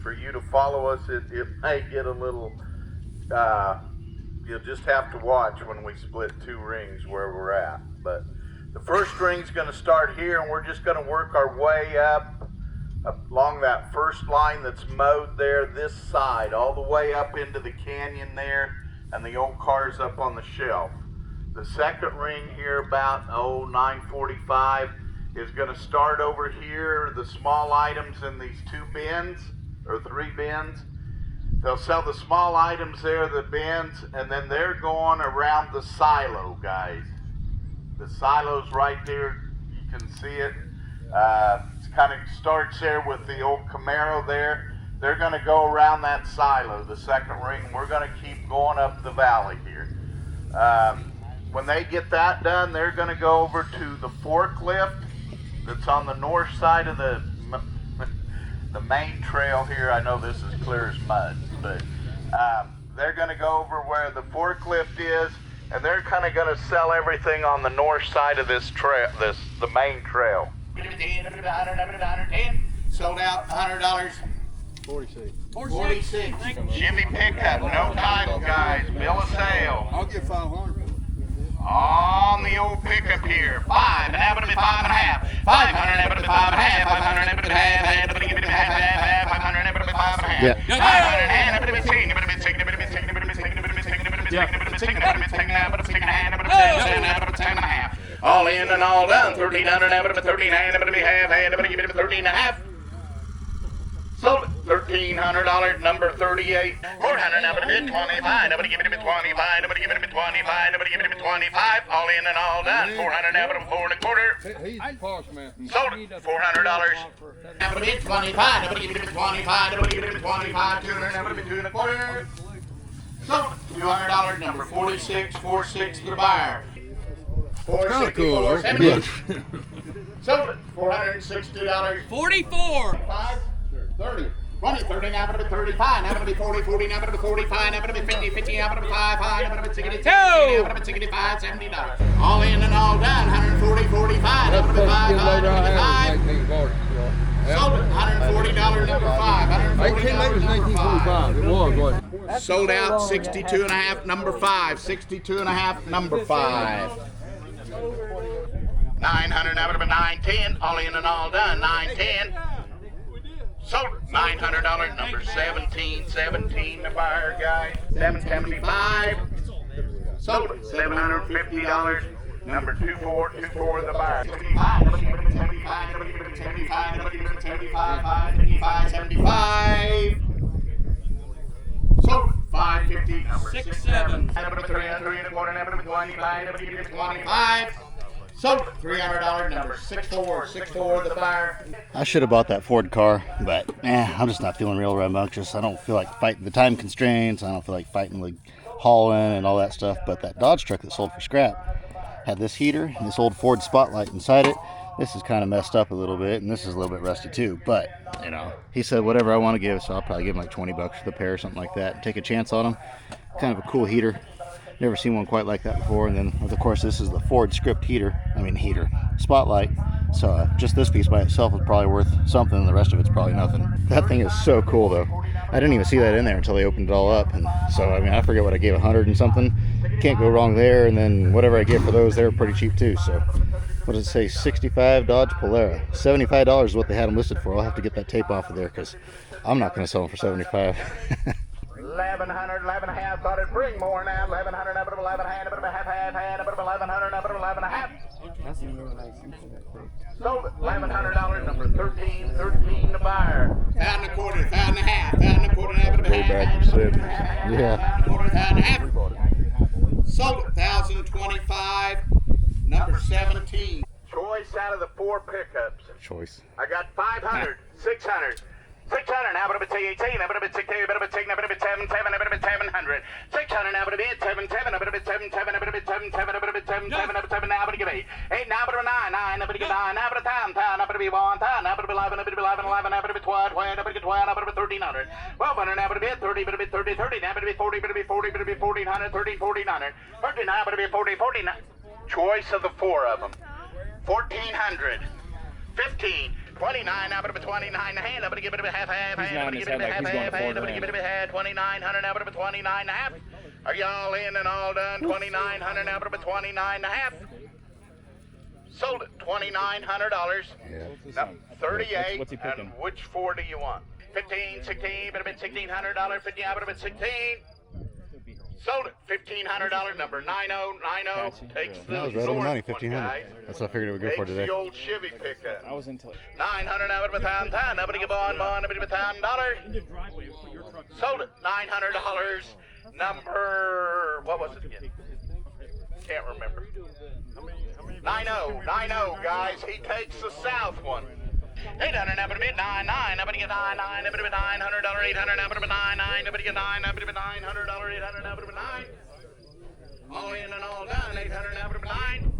for you to follow us, it may get a little, you'll just have to watch when we split 2 rings where we're at. But the first ring's going to start here, and we're just going to work our way up along that first line that's mowed there, this side, all the way up into the canyon there, and the old car's up on the shelf. The second ring here, about 9:45, is going to start over here, the small items in these 2 bins, or 3 bins. They'll sell the small items there, the bins, and then they're going around the silo, guys. The silo's right there, you can see it. It kind of starts there with the old Camaro there. They're going to go around that silo, the second ring. We're going to keep going up the valley here. When they get that done, they're going to go over to the forklift that's on the north side of the main trail here. I know this is clear as mud, but they're going to go over where the forklift is, and they're kind of going to sell everything on the north side of this trail, the main trail. $110, sold out, $100. 46. 46. Chevy pickup, no title, guys. Bill of sale. I'll get 500. On the old pickup here. 5, and that would be 5 and a half. 500, that would be 5 and a half. 500, that would be half. 500, that would be 5 and a half. Yeah. 500, and that would be 6, that would be 6, that would be 6, that would be 6, that would be 6, that would be 6, that would be 6, that would be 6, that would be 6 and a half, that would be 10, that would be 10 and a half. All in and all done. 1,300, that would be 13, that would be half, that would be 13 and a half. Sold $1,300, number 38. 400, nobody give it 25, nobody give it 25, nobody give it 25, nobody give it 25. All in and all done. 400, nobody 4 and a quarter. He's posh, man. Sold $400. Nobody give it 25, nobody give it 25, nobody give it 25. 200, nobody 2 and a quarter. Sold $200, number 46, 46 to the buyer. Kind of cool, though. 70. Sold it $462. 44. 5, 30, 20, 30, now going to be 35, now going to be 40, 40, now going to be 45, now going to be 50, 50, now going to be 5, 5, now going to be 60, 60, now going to be 65, $70. All in and all done, 140, 45, now going to be 5, 5, now going to be 5. Sold it, $140, number 5, $140, number 5. It was. Sold out, 62 and a half, number 5, 62 and a half, number 5. 900, now going to be 910, all in and all done, 910. Sold $900, number 17, 17 the buyer, guys. 775. Sold $750, number 2424 the buyer. 75, 75. Sold $550, number 6, 7. number 300 and a quarter, number 25, number 25. Sold $300, number 64 the buyer. I should have bought that Ford car, but I'm just not feeling real rambunctious. I don't feel like fighting the time constraints. I don't feel like fighting like hauling and all that stuff. But that Dodge truck that sold for scrap had this heater and this old Ford Spotlight inside it. This is kind of messed up a little bit, and this is a little bit rusty too. But you know, he said whatever I want to give, so I'll probably give him like $20 for the pair or something like that. Take a chance on him. Kind of a cool heater. Never seen one quite like that before. And then of course this is the Ford script Spotlight. So just this piece by itself is probably worth something, and the rest of it's probably nothing. That thing is so cool though. I didn't even see that in there until they opened it all up. And so I mean, I forget what I gave, 100 and something. Can't go wrong there. And then whatever I get for those, they're pretty cheap too. So what does it say? 65 Dodge Polara. $75 is what they had them listed for. I'll have to get that tape off of there because I'm not going to sell them for 75. 1,100, 11 and a half, thought it'd bring more now. 1,100, up at 11 hand, up at half, up at 1,100, up at 11 and a half. Sold it, $1,100, number 13 the buyer. 1,000 and a quarter, 1,000 and a half, 1,000 and a quarter, up at half, Yeah. quarter, 1,000 and a half. Sold it, 1,025, number 17. Choice out of the 4 pickups. Choice. I got 500, 600. 600, now but a bit 18, now but a bit 60, now but a bit 6, now but a bit 7, 7, now but a bit 700. 600, now but a bit 7, 7, now but a bit 7, 7, now but a bit 7, 7, now but a bit 7, 7, now but 7, now but a give 8. 8, now but a 9, 9, now but a give 9, now but a 10, 10, now but a be 1, 10, now but a be 11, now but a be 11, 11, now but a be 12, 12, now but a 12, now but a be 1,300. 1,200, now but a bit 30, but a bit 30, 30, now but a be 40, but a be 40, but a be 1,400, 13, 1,400. 30, now but a be 40, 49. Choice of the 4 of them. 1,400. 15, 29, now but a 29 and a half, now but give it a half, I'm gonna give it a half, I'm gonna give it a half, 2,900, now but a 29 and a half. Are y'all in and all done? 2,900, now but a 29 and a half. Sold it, $2,900. Yeah. 38, What's he picking? and which 4 do you want? 15, 16, but a bit $1,600, 50, now but a bit 16. Sold it, $1,500, number 9090. Takes the That was right on the money, north one, 1,500. guys. That's what I figured it would go for Takes today. the old Chevy pickup. I was into it. 900, now but a $1,000, now but a $1,000, sold it, $900. Number, what was it again? Can't remember. 90, guys. He takes the south one. 800, now but a bit 99, now but a get 99, now but a bit $900, 800, now but a bit 99, now but a get 9, now but a bit $900, 800, now but a bit 9. All in and all done, 800, now but a bit 9.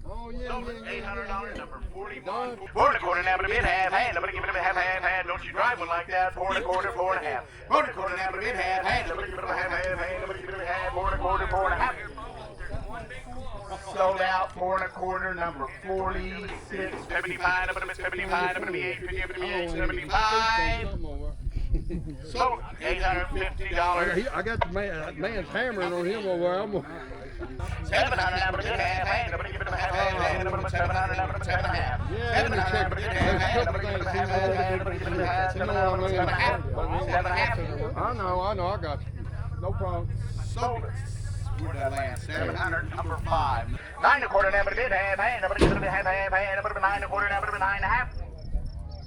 Oh, yeah, Sold it, yeah, $800, number 41. 4 and a quarter, now but a bit half, hand, now but a give it a half, don't you drive one like that. 4 and a quarter, 4 and a half. 4 and a quarter, now but a bit half, hand, now but a give it a half, hand, now but a give it a half, 4 and a quarter, 4 and a half. Sold out, 4 and a quarter, number 46. 75, number 75, number 8, 50, 78, 75. Sold it. $850. I got the man's hammering on him over there. I'm gonna... 700. Now put a bid half. Nobody give it a half. Nobody put 700. Now put a 7.5. Yeah, let me check. There's a couple things he wanted to get. You know what I mean? 7.5. I know, I got you. No problem. Sold it. 700, number 5. 9 1/4, now put a bid half. Nobody give it a half. Nobody put 9 1/4. Now put a 9.5.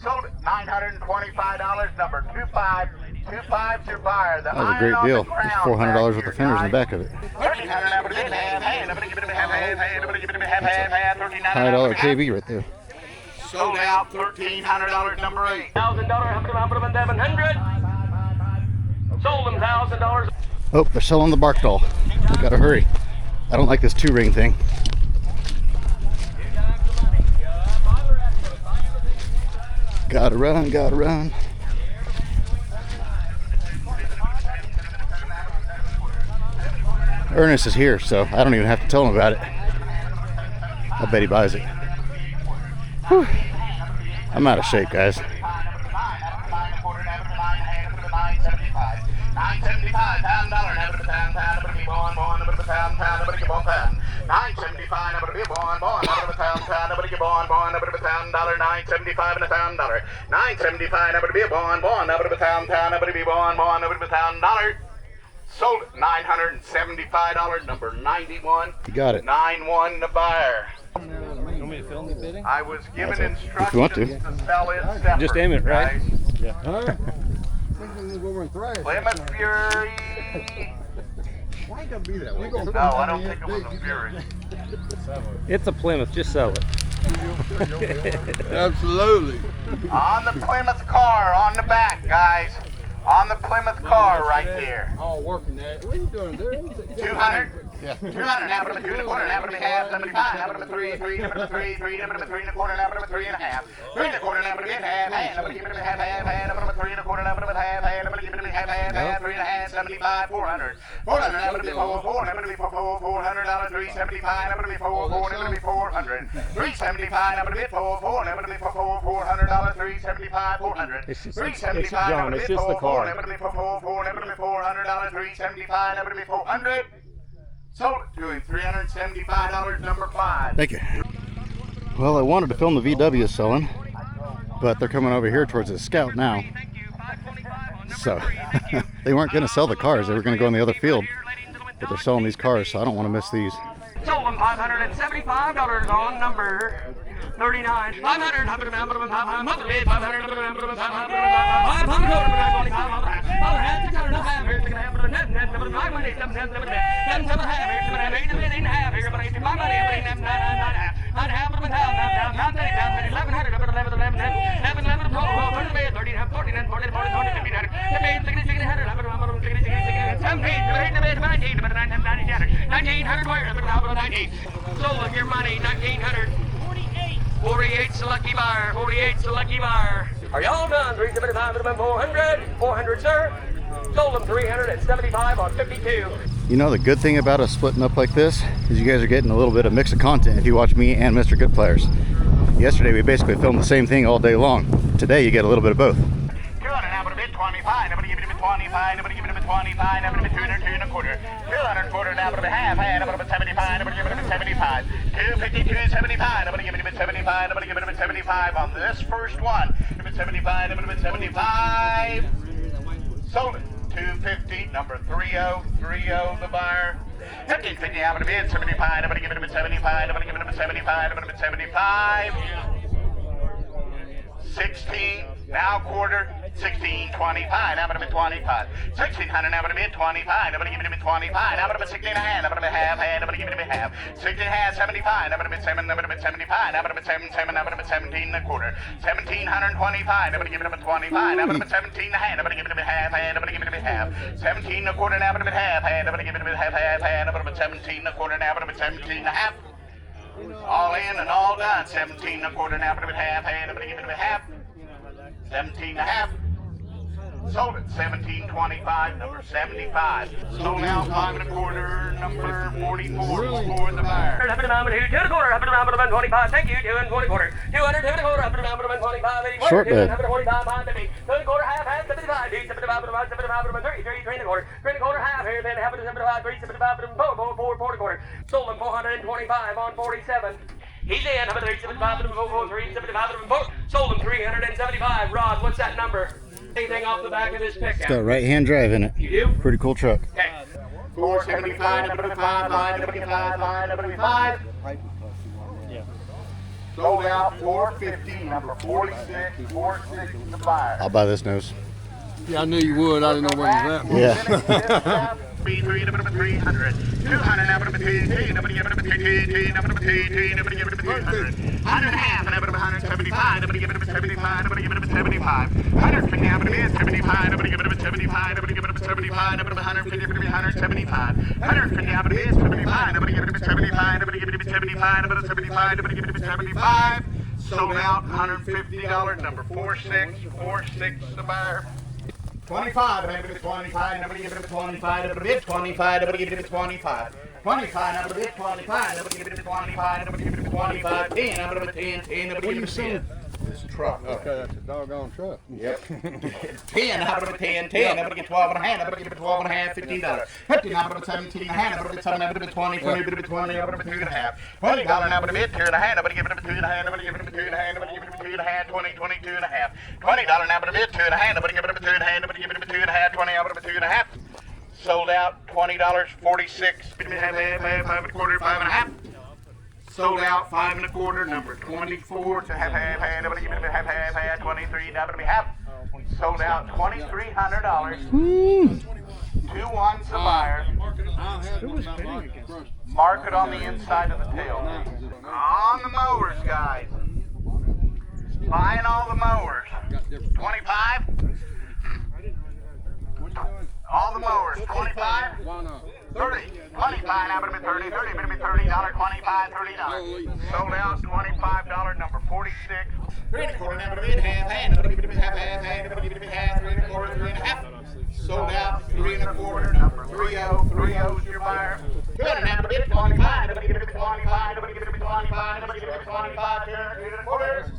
Sold it. $925, number 2525 to buyer. That was a great deal. There's $400 worth of fenders in the back of it. $5 KB right there. Sold out. $1,300, number 8. $1,000, sold them $1,000. Oh, they're selling the bark doll. We gotta hurry. I don't like this 2-ring thing. Gotta run, gotta run. Ernest is here, so I don't even have to tell him about it. I bet he buys it. Whew. I'm out of shape, guys. 975, $1,000, never to pound, never to be born, never to pound, never to be born, 975, never to be born, never to pound, never to be born, never to pound, $975 and $1,000. 975, never to be born, never to pound, never to be born, never to pound, $1. Sold it. $975, number 91. You got it. 9-1 the buyer. You want me to film the bidding? I was given If you want to. instructions to sell it separate. Just aim it, right? guys. Huh? We'll go over and thrash. Plymouth Fury. Why you gotta be that way? No, I don't think it was a Fury. It's a Plymouth, just sell it. Absolutely. On the Plymouth car, on the back, guys. On the Plymouth car right there. All working that. What are you doing there? 200. Yeah. 200. Now put 2 1/4. Now put 1/2. 75. Now put 3. 3. Now put 3. 3. Now put 3 1/4. Now put 3 1/2. 3 1/4. Now put half. Now put give it a half. Now put 3 1/4. Now put half. Now put give it a half. 3 1/2. 75. 400. 400. Now put 4. Now put $400. 375. Now put 4. Now put 400. 375. Now put 4. Now put $400. 375. 400. 375. John, it's just the car. Now put 4. Now put $400. 375. Now put 400. Sold it. Doing $375, number 5. Thank you. Well, I wanted to film the VW selling, but they're coming over here towards the Scout now. So they weren't going to sell the cars. They were going to go in the other field, but they're selling these cars, so I don't want to miss these. Sold them $575 on number 39. 500. Sold your money, 1900. 48's the lucky buyer. 48's the lucky buyer. Are y'all done? 375, 400. 400, sir. Sold them 375 on 52. You know, the good thing about us splitting up like this is you guys are getting a little bit of mix of content if you watch me and Mr. Good Players. Yesterday we basically filmed the same thing all day long. Today you get a little bit of both. 200, now put a bid 25. Nobody give it a 25. Nobody give it a 25. Nobody give it 200, 2 1/4. 200 quarter, now put a half. Nobody give it a 75. Nobody give it a 75. 252, 75. Nobody give it a 75. Nobody give it a 75 on this first one. Give it 75. Nobody give it 75. Sold it. 250, number 3030, the buyer. 1550, now put a bid 75. Nobody give it a 75. Nobody give it a 75. Nobody give it a 75. 16, now quarter, 1625, now put a 25. 1600, now put a bid 25, nobody give it a 25, now put a 16 and a half, now put a half, nobody give it a half. 16 and a half, 75, now put a bid 7, now put a bid 75, now put a bid 7, now put a bid 17 and a quarter. 1725, nobody give it a 25, now put a bid 17 and a half, nobody give it a half, nobody give it a half. 17 and a quarter, now put a bid half, nobody give it a half, now put a bid 17 and a quarter, now put a bid 17 and a half. All in and all done. 17 and a quarter, now put a bid half, nobody give it a half. 17 and a half. Sold it. 1725, number 75. Sold out 5 1/4, number 44 for the buyer. 2 1/4, 25. Thank you. 2 1/4. 200, 2 1/4, 25. Short bed. 25, 50. 2 1/4, half, 75. quarter. 3 quarter, half here, then half of 75, 375, 4 quarter. Sold him 425 on 47. He's in. How about 375, 4, 375, 4. Sold him 375. Rod, what's that number? Anything off the back of this pickup? It's got right-hand drive in it. You do? Pretty cool truck. Okay. 475, 5. Sold out 450, number 46, 46 the buyer. I'll buy this nose. Yeah, I knew you would. I didn't know where it was at. Yeah. 300, 200, number 2, nobody give it a 2, number 2, nobody give it a 200. 100 half, number 175, nobody give it a 75, nobody give it a 75. 150, number 75, nobody give it a 75, nobody give it a 75, number 150, 175. 150, number 75, nobody give it a 75, nobody give it a 75, number 75, nobody give it a 75. Sold out, $150, number 46, the buyer. 25, nobody give it 25, nobody give it 25, nobody give it 25, nobody give it 25. 25, nobody give it 25, nobody give it 25, nobody give it 25, 10, nobody give it 10, nobody give it 10. This truck. Okay, that's a doggone truck. Yep. 10, nobody give it 10, nobody give it 12 and a half, nobody give it 12 and a half, $15. 50, nobody give it 17 and a half, nobody give it 7, nobody give it 20, 20, nobody give it 20, nobody give it 2 and a half. $20, nobody give it 2 and a half, nobody give it 2 and a half, nobody give it 2 and a half, nobody give it 2 and a half, 20, 22 and a half. $20, nobody give it 2 and a half, nobody give it 2 and a half, nobody give it 2 and a half, 20, nobody give it 2 and a half. Sold out, $20, 46, 5 and a quarter, 5 and a half. Sold out, 5 and a quarter, number 24 to half, nobody give it a half, 23, nobody half. Sold out, $2,300. 2-1's the buyer. Mark it on the inside of the tail. On the mowers, guys. Buying all the mowers. 25. All the mowers. 25. 30. 25. Now it'll be 30. 30. It'll be $30. 25. $30. Sold out. $25. Number 46. 3 and a quarter. Now it'll be half. Nobody give it half. Nobody give it half. 3 and a quarter. 3 and a half. Sold out. 3 and a quarter. Number 30. 30's your buyer. Good. Now it'll be 25. Nobody give it 25. Nobody give it 25. Nobody give it 25. 2 and a quarter.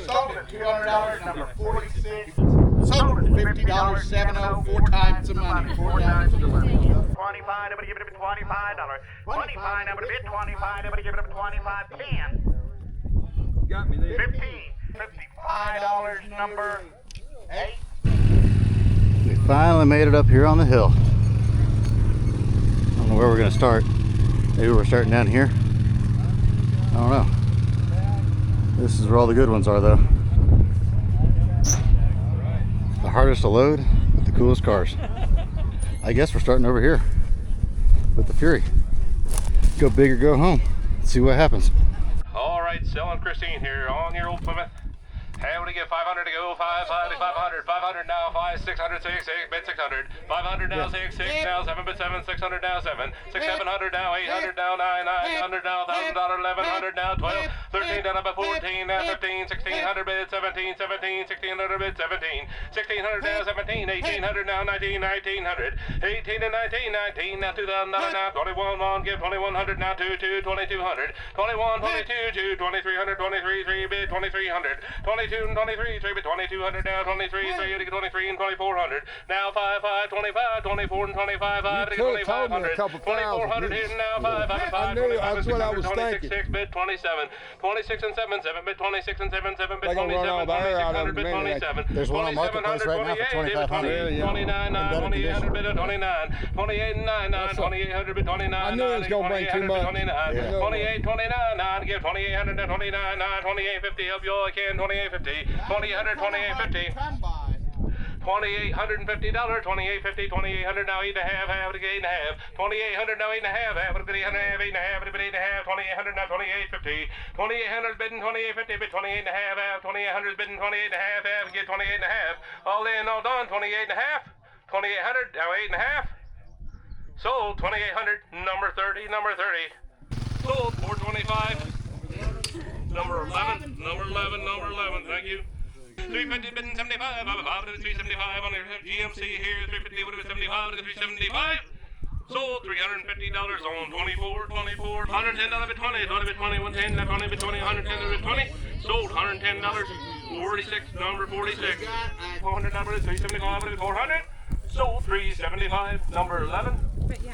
Sold at $200. Number 46. Sold at $50. 70. 4 times the money. 4 times the money. 25. Nobody give it $25. 25. Nobody give it 25. Nobody give it 25. 10. Got me there. 15. $55. Number 8. We finally made it up here on the hill. I don't know where we're gonna start. Maybe we're starting down here. I don't know. This is where all the good ones are, though. The hardest to load with the coolest cars. I guess we're starting over here with the Fury. Go big or go home. Let's see what happens. All right, selling Christine here on your old Plymouth. Having to get 500 to go, 500 now, 5, 600, 6, bid 600, 500 now, 6, now, 7, bid 7, 600 now, 7, 6, 700 now, 800 now, 9, 900 now, $1,000, 1,100 now, 12, 13 down about 14 now, 15, 1600 bid 17, 1600 bid 17, 1600 now, 17, 1800 now, 19, 1900, 18 and 19, 19 now, $2,000 now, 21, 1, give 2100 now, 2, 2200, 21, 22, 2, 2300, 23, 3 bid 2300, 22 and 23, 3 bid 2200 now, 23, 3 to get 23 and 2400, now 5, 5, 25, 24 and 25, 5 to get 2500, 2400 here now, 5, 5, 5, 25, 26, 6 bid 27, 26 and 7, 7 bid 26 and 7, 7 bid 27, 2600 bid 27, There's one on Marketplace right now for $2,500. 29 now, 2800 bid 29, 28 and 9, 9, 2800 bid 29, I knew it was gonna bring too much. 28, 29, 9, give 2800 to 29, 9, 2850, help you all I can, 2850, 2800, 2850. $2,850, $2,850, $2,800 now, 8 and a half, half to get 8 and a half, $2,800 now, 8 and a half, half to get 8 and a half, 8 and a half, 8 and a half, $2,800 now, $2,850, $2,800 bidding, $2,850, bid 28 and a half, half, $2,800 bidding, 28 and a half, half to get 28 and a half, all in, all done, 28 and a half, 2,800 now, 8 and a half, sold, 2,800, number 30, number 30, sold, 425, number 11, number 11, number 11, thank you. 350 bidding 75, 375 on the GMC here, 350 would have been 75 to 375. Sold $350 on 24, 24, $110 bid 20, 20 bid 20, 110, 20 bid 20, 110 bid 20. Sold $110, 46, number 46. $400 number is 375 bid 400. Sold 375. Number 11.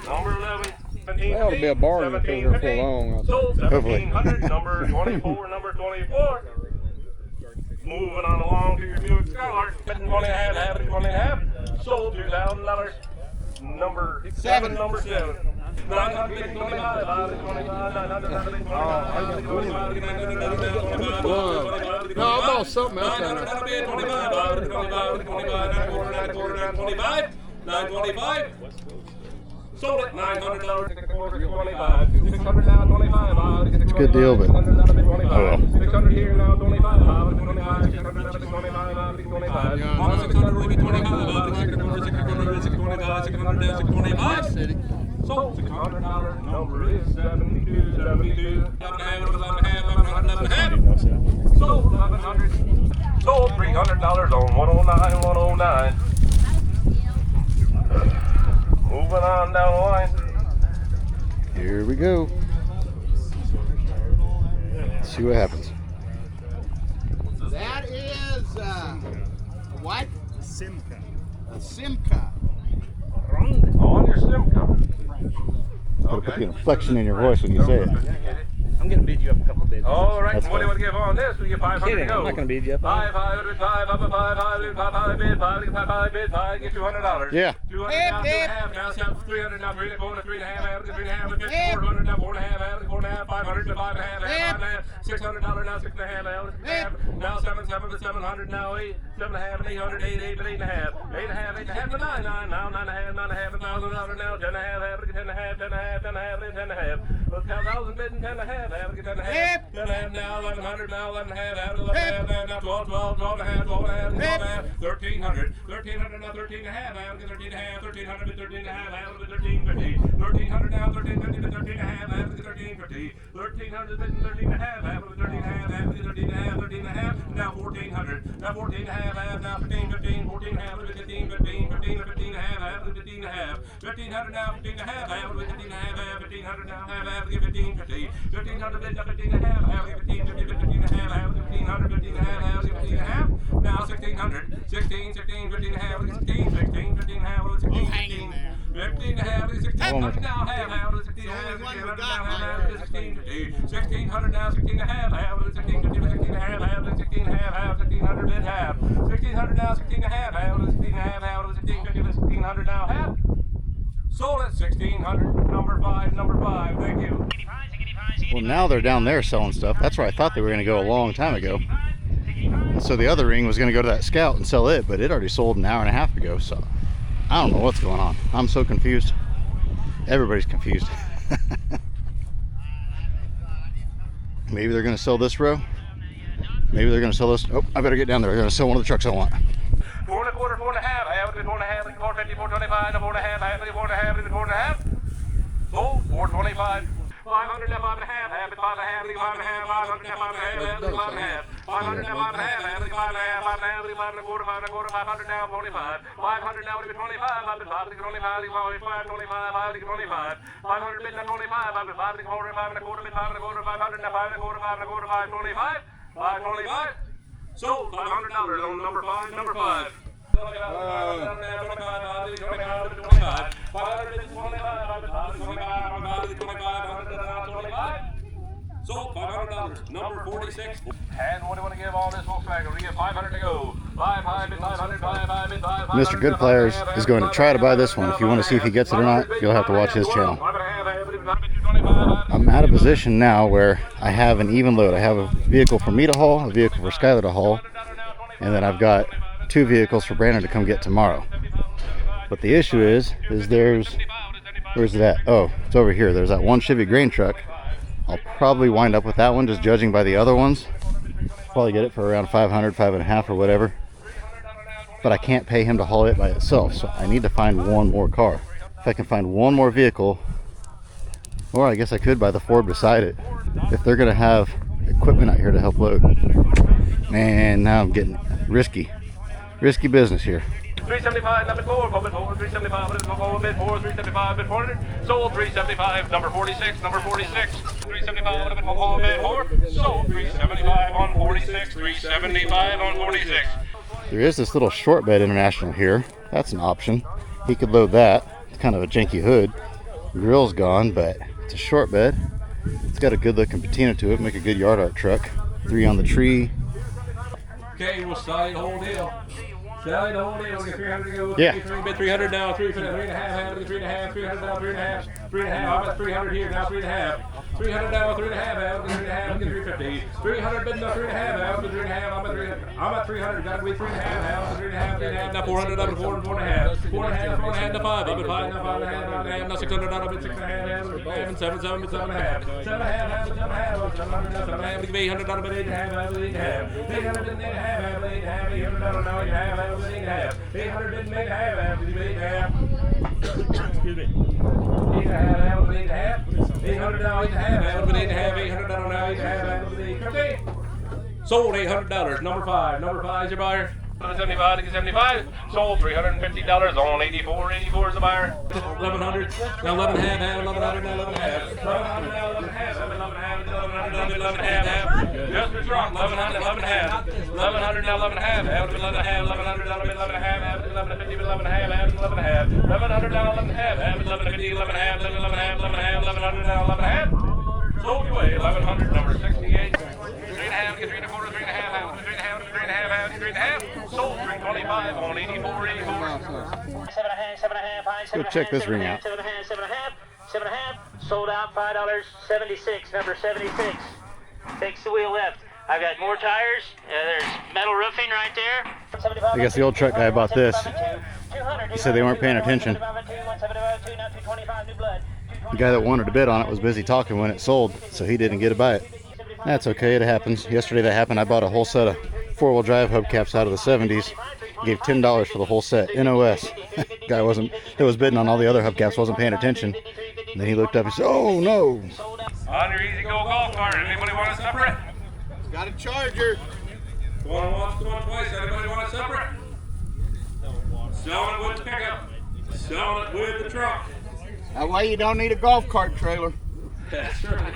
Number 11. There ought to be a bar in the finger for long. Sold Hopefully. 1700. Number 24. Number 24. Moving on along to your Buick Skylark. 20 and a half, 20 and a half. Sold $2,000. Number 7. Number 7. 925. No, I bought something else down there. 925. Sold it. $900. $600 now. 25. It's a good deal, but oh well. 600 here now. 25. 25. 600. 25. 25. 625. Sold $600. Number is 72. 72. Sold 1100. Sold $300 on 109. 109. Moving on down the line. Here we go. Let's see what happens. That is what? Simca. A Simca. On your sim cup. Gotta put the inflection in your voice when you say it. I'm gonna bid you up a couple bids. All right, That's what do you want to give on this? We get 500 Kidding, to go. I'm not gonna bid you up. 500, 5 up, 5 bid, 5 bid, 5 get $200. Yeah. 200 now, 2.5 now, 300 now, 3 4 3.5, average 3.5, 400 now, 4.5, average 4.5, 500 to 5.5, $600 now, 6.5, average now 7 to 700 now 8, 7.5 and 800, 8 but 8.5, 8.5 to 9 now 9.5, $1,000 now 10.5, average 10.5, 10.5, 10.5, 10.5, 10,000 bid and 10.5, average 10.5, 10.5 now 1100 now 11.5, average 11.5 now 12, 12.5, 12.5, 1,300 now 13.5, average 13.5, 1,300 to 13.5, average 13.50, 1,300 now 13.50 to 13.5, average 13.50, 1,300 bid and 13.5, average 13.5, average 13.5, 13.5, now 1,400, now 14.5, now 15, 15, 14.5, 15, 15, 15, 15.5, average 15.5, 1,500 now 15.5, average 15.5, 1,500 now average 15, 50, 1,500 bid now 15.5, average 15, 50, 15.5, average 1,500, 15.5, average 15.5, now 1,600, 16, 16, 15.5, 16, 16, 15.5, 16, 15, 15.5, 1,600 now average 16.5, 16, 1,600 now 16.5, average 16, 50, 16.5, average 16.5, average 1,600 bid half, 1,600 now 16.5, average 16.5, average 16, 50, 1,600 now half. Sold at 1,600. Number 5. Thank you. Well, now they're down there selling stuff. That's where I thought they were going to go a long time ago. So the other ring was going to go to that Scout and sell it, but it already sold an hour and a half ago. So I don't know what's going on. I'm so confused. Everybody's confused. Maybe they're going to sell this row. Maybe they're going to sell this. Oh, I better get down there. They're going to sell one of the trucks I want. 4 1/4, 4 1/2, average 4 1/2, 450, 425, 4 1/2, average 4 1/2, 4 1/2. Sold 425. 500 now 5 1/2, average 5 1/2, 5 1/2, 500 now 5 1/2, average 5 1/2, 500 now 5 1/2, average 5 1/2, 5 1/2, 5 1/4, 5 1/4, 500 now 45, 500 now 25, 5 25, 25, 25, 25, 500 bid now 25, 5 5 1/4, 5 1/4, 5 1/4, 500 now 5 1/4, 5 1/4, 525, 525. Sold $500 on number 5. Number 5. Sold $500. Number 46. And what do you want to give all this Volkswagen? We get 500 to go. 500, 500, 500, 500. Mr. Good Pliers is going to try to buy this one. If you want to see if he gets it or not, you'll have to watch his channel. I'm at a position now where I have an even load. I have a vehicle for me to haul, a vehicle for Skylar to haul, and then I've got 2 vehicles for Brandon to come get tomorrow. But the issue is there's, where's it at? Oh, it's over here. There's that one Chevy grain truck. I'll probably wind up with that one, just judging by the other ones. Probably get it for around 500, 5.5 or whatever. But I can't pay him to haul it by itself, so I need to find one more car. If I can find one more vehicle, or I guess I could buy the Ford beside it, if they're gonna have equipment out here to help load. Man, now I'm getting risky business here. 375, number 4, 375, bid 4, 375, bid 400, sold 375, number 46, number 46, 375, bid 4, sold 375 on 46, 375 on 46. There is this little short bed international here. That's an option. he could load that. It's kind of a janky hood. The grill's gone, but it's a short bed. It's got a good looking patina to it, make a good yard art truck. 3 on the tree. Okay, we'll sell you the whole deal. Sell you the whole deal. Get 300 to go. Yeah. 300 now. 3.5. 3.5. 300 now. 3.5. 3.5. How about 300 here now? 3.5. 300 now. 3.5. Out. 3.5. Get 350. 300 bid now. 3.5. Out. 3.5. I'm at 300. Got to be 3.5. Out. 3.5. 3.5. Now 400 up to 4 and 4.5. 4.5. 4.5 to 5. Up at 5. Now 5.5. Now 600 up at 6.5. And 7. 7. 7.5. 7.5. 7.5. 7.5. Give 800 up at 8.5. 8.5. 800 bid 8.5. 8.5. 800 now 8.5. 800 didn't make a half after you made half. Excuse me. 8.5 out of 8.5. 800 now 8.5 out of 8.5. 800 now 8.5 out of 8.5. Sold $800. Number 5. Number 5 is your buyer. 75 to get 75. Sold $350 on 84. 84 is the buyer. 1100. Now 11.5. 1100 now 11.5. 1100 now 11.5. 11.5. 11.5. Just for drop. 1100. 11.5. 1100 now 11.5. Out of 11.5. 1100 out of 11.5. Out of 1150. 11.5. Out of 11.5. 1100 now 11.5. Out of 1150. 11.5. 11.5. 11.5. 1100 now 11.5. Sold away. 1100. Number 68. 3.5. Get 3 to 4. 3.5 out. 3.5 out. 3.5 out. 3.5. Sold 325 on 84. 84. 7.5, 7.5, high, 7.5. Go check this ring out. 7.5, 7.5, 7.5. Sold out $5.76. Number 76. Takes the wheel left. I've got more tires. There's metal roofing right there. I guess the old truck guy bought this. He said they weren't paying attention. The guy that wanted to bid on it was busy talking when it sold, so he didn't get to buy it. That's okay, it happens. Yesterday that happened. I bought a whole set of 4-wheel drive hubcaps out of the 70s. Gave $10 for the whole set. NOS. Guy that was bidding on all the other hubcaps wasn't paying attention. And then he looked up and said, "Oh no!" On your easy go golf cart. Anybody want a separate? Got a charger. Going once, going twice. Anybody want a separate? Selling it with the pickup. Selling it with the truck. That way you don't need a golf cart trailer. That's right.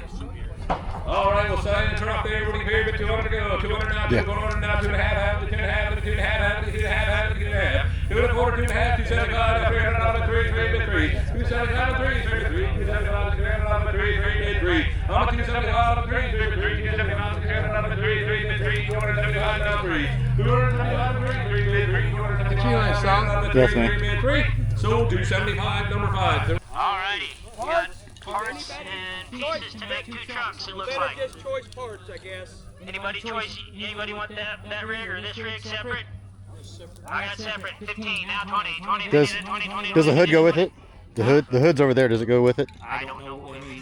All right, we'll sell you the truck there. We'll give you 200 to go. 200 now, 200 now, 2.5 out, 2.5 out, 2.5 out, 2.5 out, 2.5. 2.25, 2.5, 275, 300 out, 3, 3, 275, 3, 3, 275, 300 out, 3, 3, 3. I'm at 275, 3, 3, 275, 300 out, 3, 3, 275 now, 3. 275, 3, 3, 275, Definitely. 3. Sold 275, number 5. All righty. We got parts and pieces to make 2 trucks, it looks like. Just choice parts, I guess. Anybody want that rig or this rig separate? I got separate. 15, now 20. 20, Does 20. the hood go with it? The hood's over there. Does it go with it? I don't know.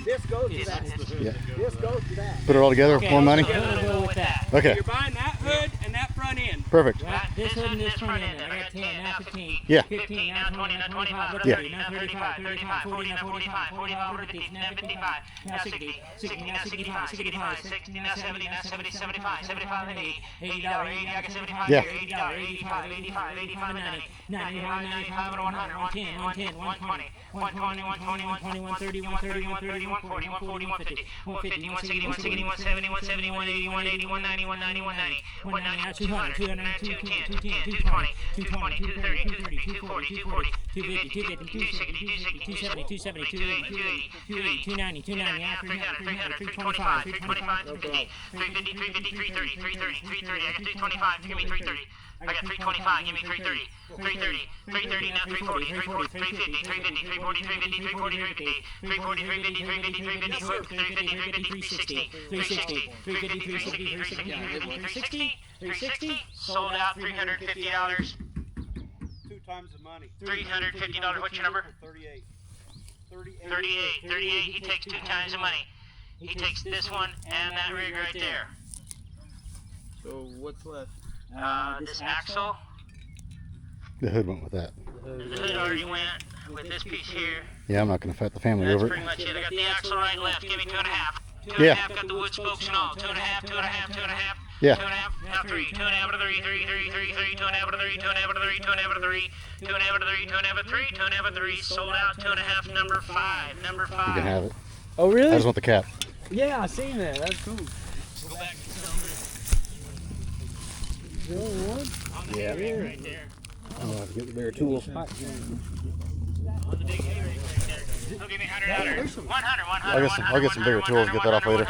This goes to that. Yeah. This goes to that. Put it all together. More money. We'll go with that. Okay. You're buying that hood and that front end. Perfect. This hood and this front end. I got 10, now 15. Yeah. 15, now 20, now 25, Yeah. 30, now 35, 35, 40, now 45, 40, now 50, now 55, now 60, 60, now 65, 65, 60, now 70, now 70, 75, 75 and 80, $80, 80, I got 75 Yeah. here, $80, 85, 85, 85 and 90, 95, 95 and 100, 110, 110, 120, 120, 120, 120, 130, 130, 130, 140, 140, 150, 150, 160, 160, 170, 170, 180, 180, 190, 190, 190, 190, 200, 200, 210, 210, 220, 220, 230, 230, 240, 240, 250, 250, 260, 270, 270, 280, 280, 280, 290, 290, 300, 300, 325, 325, 350, 350, 330, 330, 330, I got 325, give me 330. I got 325, give me 330. 330, 330, now 340, 340, 350, 350, 340, 350, 340, 350, 340, 350, 350, 350, 350, 360, 360, 360, sold out $350. 2 times the money. $350, what's your number? 38. 38, he takes 2 times the money. He takes this one and that rig right there. So what's left? This axle, The hood went with that. the hood already went with this piece here. Yeah, I'm not going to fight the family That's over it. pretty much it. I got the axle right and left. Give me 2.5. 2.5, Yeah. got the wood spokes and all. 2.5, 2.5, 2.5. Yeah. 2.5, now 3. 2.5 to 3, 3, 3, 3, 3, 2.5 to 3, 2.5 to 3, 2.5 to 3, 2.5 to 3, 2.5 to 3, 2.5 to 3, sold out 2.5, number 5, number 5. You can have it. Oh, I really? just want the cap. Yeah, I seen that. That's cool. Go back to Yeah. right there. Get the bigger tools. I'll get some bigger tools. Get that off later.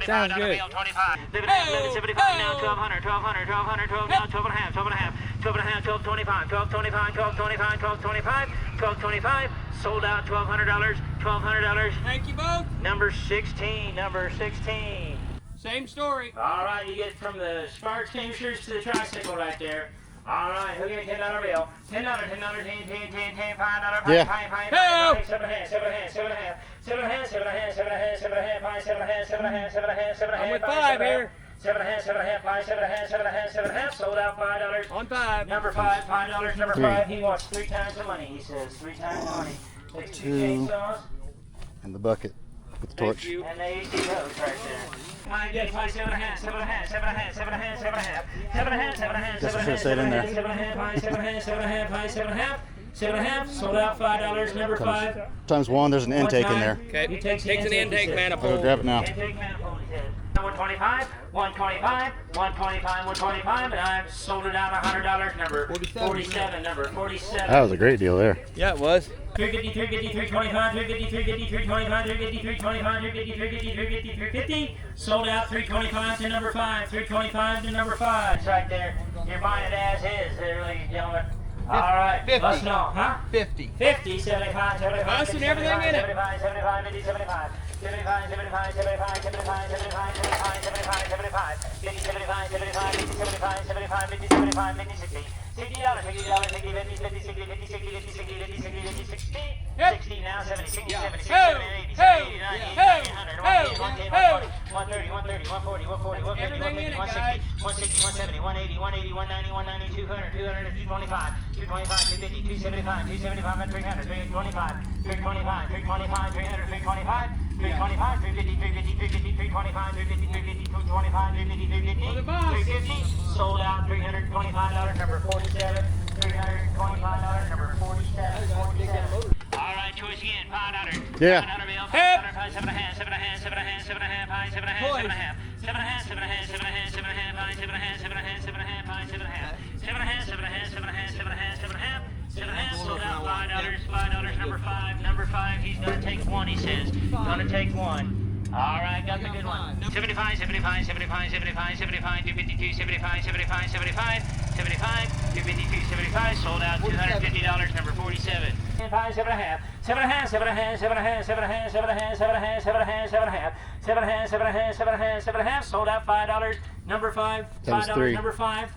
Sounds good. 75 now, 1200, 1200, 1200, 12 now, 12 and a half, 12 and a half, 12 and a half, 1225, 1225, 1225, 1225, 1225, sold out $1,200, $1,200. Thank you both. Number 16, number 16. Same story. All right, you get from the spark extinguishers to the tricycle right there. All right, who gave me $10 bill? $10, $10, $10, $10, $10, $10, $5, Yeah. $5, 7 and a half, 7 and a half, 7 and a half, 7 and a half, 7 and a half, 7 and a half, 7 and a half, 7 and a half, 7 and a half, 7 and a half, 7 and a half, 7 and a half, I'm with 5 here. 7 and a half, 7 and a half, 5, 7 and a half, 7 and a half, 7 and a half, sold out $5. On 5. Number 5, $5, number 5. He wants 3 times the money. He says 3 times the money. Takes 2 chainsaws And the bucket with the torch. and the AC hose right there. Yes, 7 and a half, 7 and a half, 7 and a half, 7 and a half, 7 and a half, 7 and a half, 7 and a half, Guess 7 I and a should have stayed half, in there. 7 and a half, 7 and a half, 7 and a half, 7 and a half, 7 and a half, sold out $5. Number 5. Times 1, there's an intake in there. Okay. He takes Takes an intake I'll go manifold. grab it now. Intake manifold, he says. 125, 125, 125, 125, and I've sold it out $100. Number 47, number 47. That was a great deal there. Yeah, it was. 350, 350, 325, 350, 350, 325, 350, 325, 350, 350, 350, 350. Sold out 325 to number 5, 325 to number 5. It's right there. You're buying it as is, ladies and gentlemen. All right, 50. let's know, huh? 50. 50, 75, 75, Us and everything in it. 75, 75, 50, 75. 75, 75, 75, 75, 75, 75, 75, 75, 50, 75, 75, 50, 75, 75, 50, 75, 50, 60. $60, $60, 60, 50, 50, 60, 50, 60, 50, 60, 50, 60, 50, 60. 60 now, 70, 60, 70, 60, 70, 80, 70, 80, 90, 100, 110, 120, 130, 140, 140, 140, 150, 150, 160, 170, 180, 180, 190, 190, 200, 200, 225, 225, 250, 275, 275, 300, 325, 325, 325, 300, 325, 325, 350, 350, 350, 325, 350, 350, 225, 350, 350, 350, sold out $325, number 47, $325, number 47, 47. All right, choice again, $5. Yeah. $5 bill, $5, 7 and a half, 7 and a half, 7 and a half, 7 and a half, 5, 7 and a half, 7 and a half, 7 and a half, 7 and a half, 7 and a half, 7 and a half, 5, 7 and a half, 7 and a half, 7 and a half, 5, 7 and a half, 7 and a half, 7 and a half, 7 and a half, 7 and a half, 7 and a half, 7 and a half, sold out $5, $5, number 5, number 5, he's gonna take 1, he says, gonna take 1. All right, got the good one. 75, 75, 75, 75, 75, 252, 75, 75, 75, 75, 252, 75, sold out $250, number 47. 5, 7 and a half, 7 and a half, 7 and a half, 7 and a half, 7 and a half, 7 and a half, 7 and a half, 7 and a half, 7 and a half, 7 and a half, 7 and a half, 7 and a half, 7 and a half, sold out $5, number 5, Times $5, 3. number 5.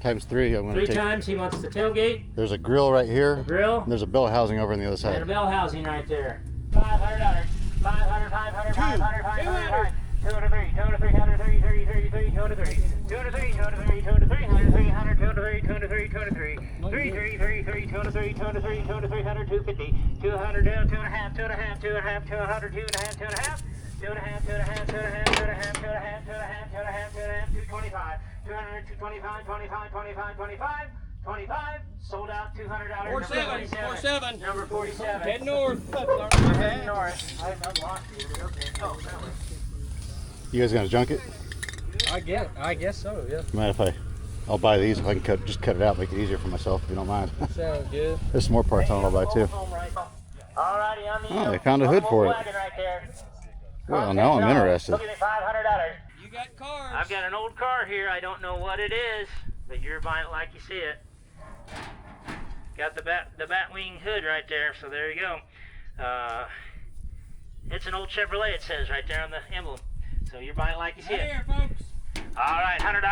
Times 3, I'm going 3 to take. times, he wants the tailgate, There's a grill right here. grill, And there's a bell housing over on the other and a side. bell housing right there. $500, 500, 500, 500, 500, 203, 203, 203, 203, 203, 203, 203, 203, 203, 203, 203, 203, 333, 203, 203, 203, 100, 250, 200 down, 2.5, 2.5, 2.5, 200, 2.5, 2.5. 2.5, 2.5, 2.5, 2.5, 2.5, 2.5, 2.5, 2.5, 2.5, 225, 225, 25, 25, 25, 25, sold out $200. 47, 47. Number 47. Head north. Head north. I've lost you. Okay. Oh, that way. You guys gonna junk it? I guess so, yeah. Mind if I'll buy these if I can just cut it out, make it easier for myself if you don't mind. Sounds good. There's some more parts on it I'll buy too. Alrighty, on the Oh, they found a hood for it. wagon right there. Well, now I'm interested. Look at it, $500. You got cars. I've got an old car here. I don't know what it is, but you're buying it like you see it. Got the bat wing hood right there, so there you go. It's an old Chevrolet, it says right there on the emblem. So you're buying it like you see Right it. here, folks. All right, $100.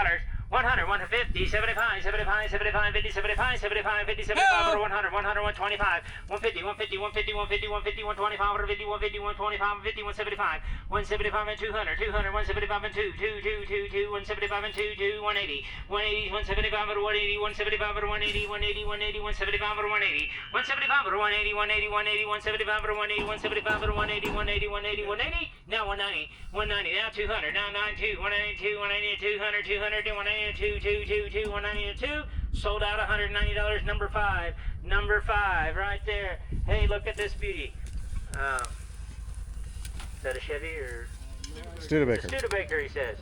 100, 150, 75, 75, 75, 50, 75, 75, 50, 75, over 100, 100, 125, 150, 150, 150, 150, 150, 125, 150, 150, 125, 150, 175, 175 and 200, 200, 175 and 2, 2, 2, 2, 2, 175 and 2, 2, 180, 180, 175 or 180, 175 or 180, 180, 180, 175 or 180, 175 or 180, 180, 180, 175 or 180, 175 or 180, 180, 180, 180, now 190, 190, now 200, now 92, 192, 190, 200, 200, 180, 2, 2, 2, 2, 192, sold out $190, number 5, right there. Hey, look at this beauty. Is that a Chevy or? Studebaker. Studebaker, he says.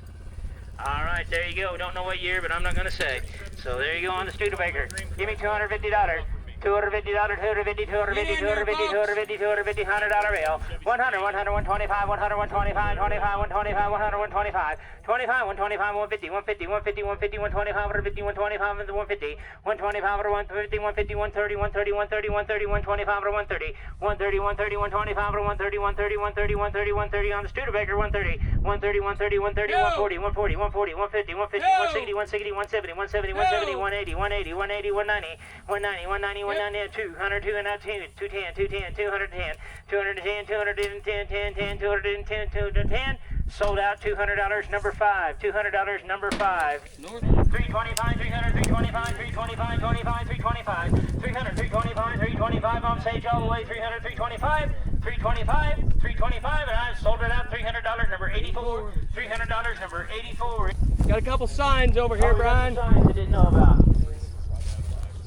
All right, there you go. Don't know what year, but I'm not going to say. So there you go on the Studebaker. Give me $250. $250, $250, $250, $250, $250, $250, $100 bill. 100, 100, 125, 100, 125, 25, 125, 100, 125, 25, 125, 150, 150, 150, 150, 125, 150, 125, 150, 125, 150, 150, 130, 130, 130, 130, 125, 130, 130, 130, 125, 130, 130, 130, 130, 130 on the Studebaker, 130, 130, 130, 130, 140, 140, 140, 150, 150, 160, 160, 170, 170, 170, 180, 180, 180, 190, 190, 190, 190, 200, 210, 210, 210, 210, 210, 210, 210, 210, sold out $200, number 5, $200, number 5. 325, 300, 325, 325, 25, 325, 300, 325, 325, on stage all the way, 300, 325, 325, 325, and I sold it out, $300, number 84, $300, number 84. Got a couple signs over here, Brian. Signs I didn't know about.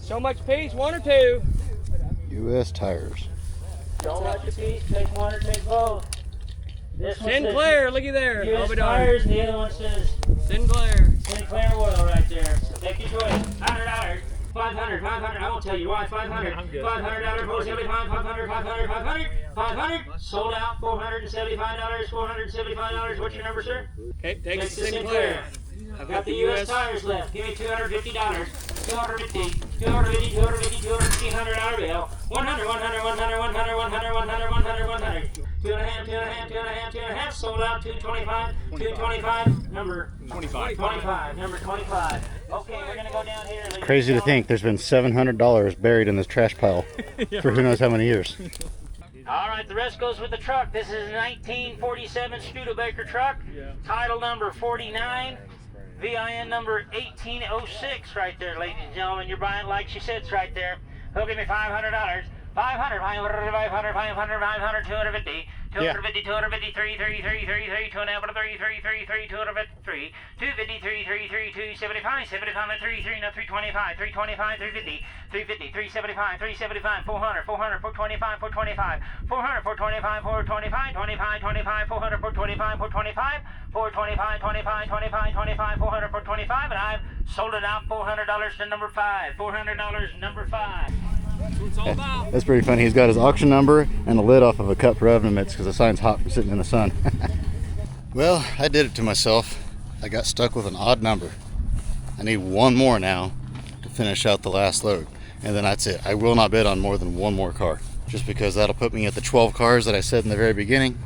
So much piece, 1 or 2. U.S. tires. Don't let the piece take one or take both. This one Sinclair, looky there. says I'll US be darned. tires, the other one says Sinclair. Sinclair oil right there. Take your choice. $100, 500, 500. I won't tell you why. 500, $500, 475, 500, 500, 500, 500. Sold out. $475, $475. What's your number, sir? Okay, take Take the the Sinclair. I've got the U.S. tires left. Give me $250. $250, $250, $250, $100 bill. 100, 100, 100, 100, 100, 100, 100, 100. 2.5, 2.5, 2.5, 2.5. Sold out. 225, 225. Number 25. 25. Number 25. Okay, we're gonna go down here. Crazy to think there's been $700 buried in this trash pile for who knows how many years. All right, the rest goes with the truck. This is a 1947 Studebaker truck. Title number 49. VIN number 1806 right there, ladies and gentlemen. You're buying like she said, it's right there. He'll give me $500. 500, 500, 500, 500, 500, 250, 250, 250, 3, 3, 3, 3, 3, 2 and a half, 3, 3, 3, 3, 253, 250, 3, 3, 3, 275, 75, 3, 3, no, 325, 325, 350, 350, 375, 375, 400, 400, 425, 425, 400, 425, 425, 25, 25, 400, 425, 425, 425, 25, 25, 25, 400, 425, and I've sold it out $400 to number 5, $400 number 5. That's what it's all about. That's pretty funny. He's got his auction number and the lid off of a cup rubbing mitts because the sign's hot from sitting in the sun. Well, I did it to myself. I got stuck with an odd number. I need one more now to finish out the last load. And then that's it. I will not bid on more than one more car, just because that'll put me at the 12 cars that I said in the very beginning.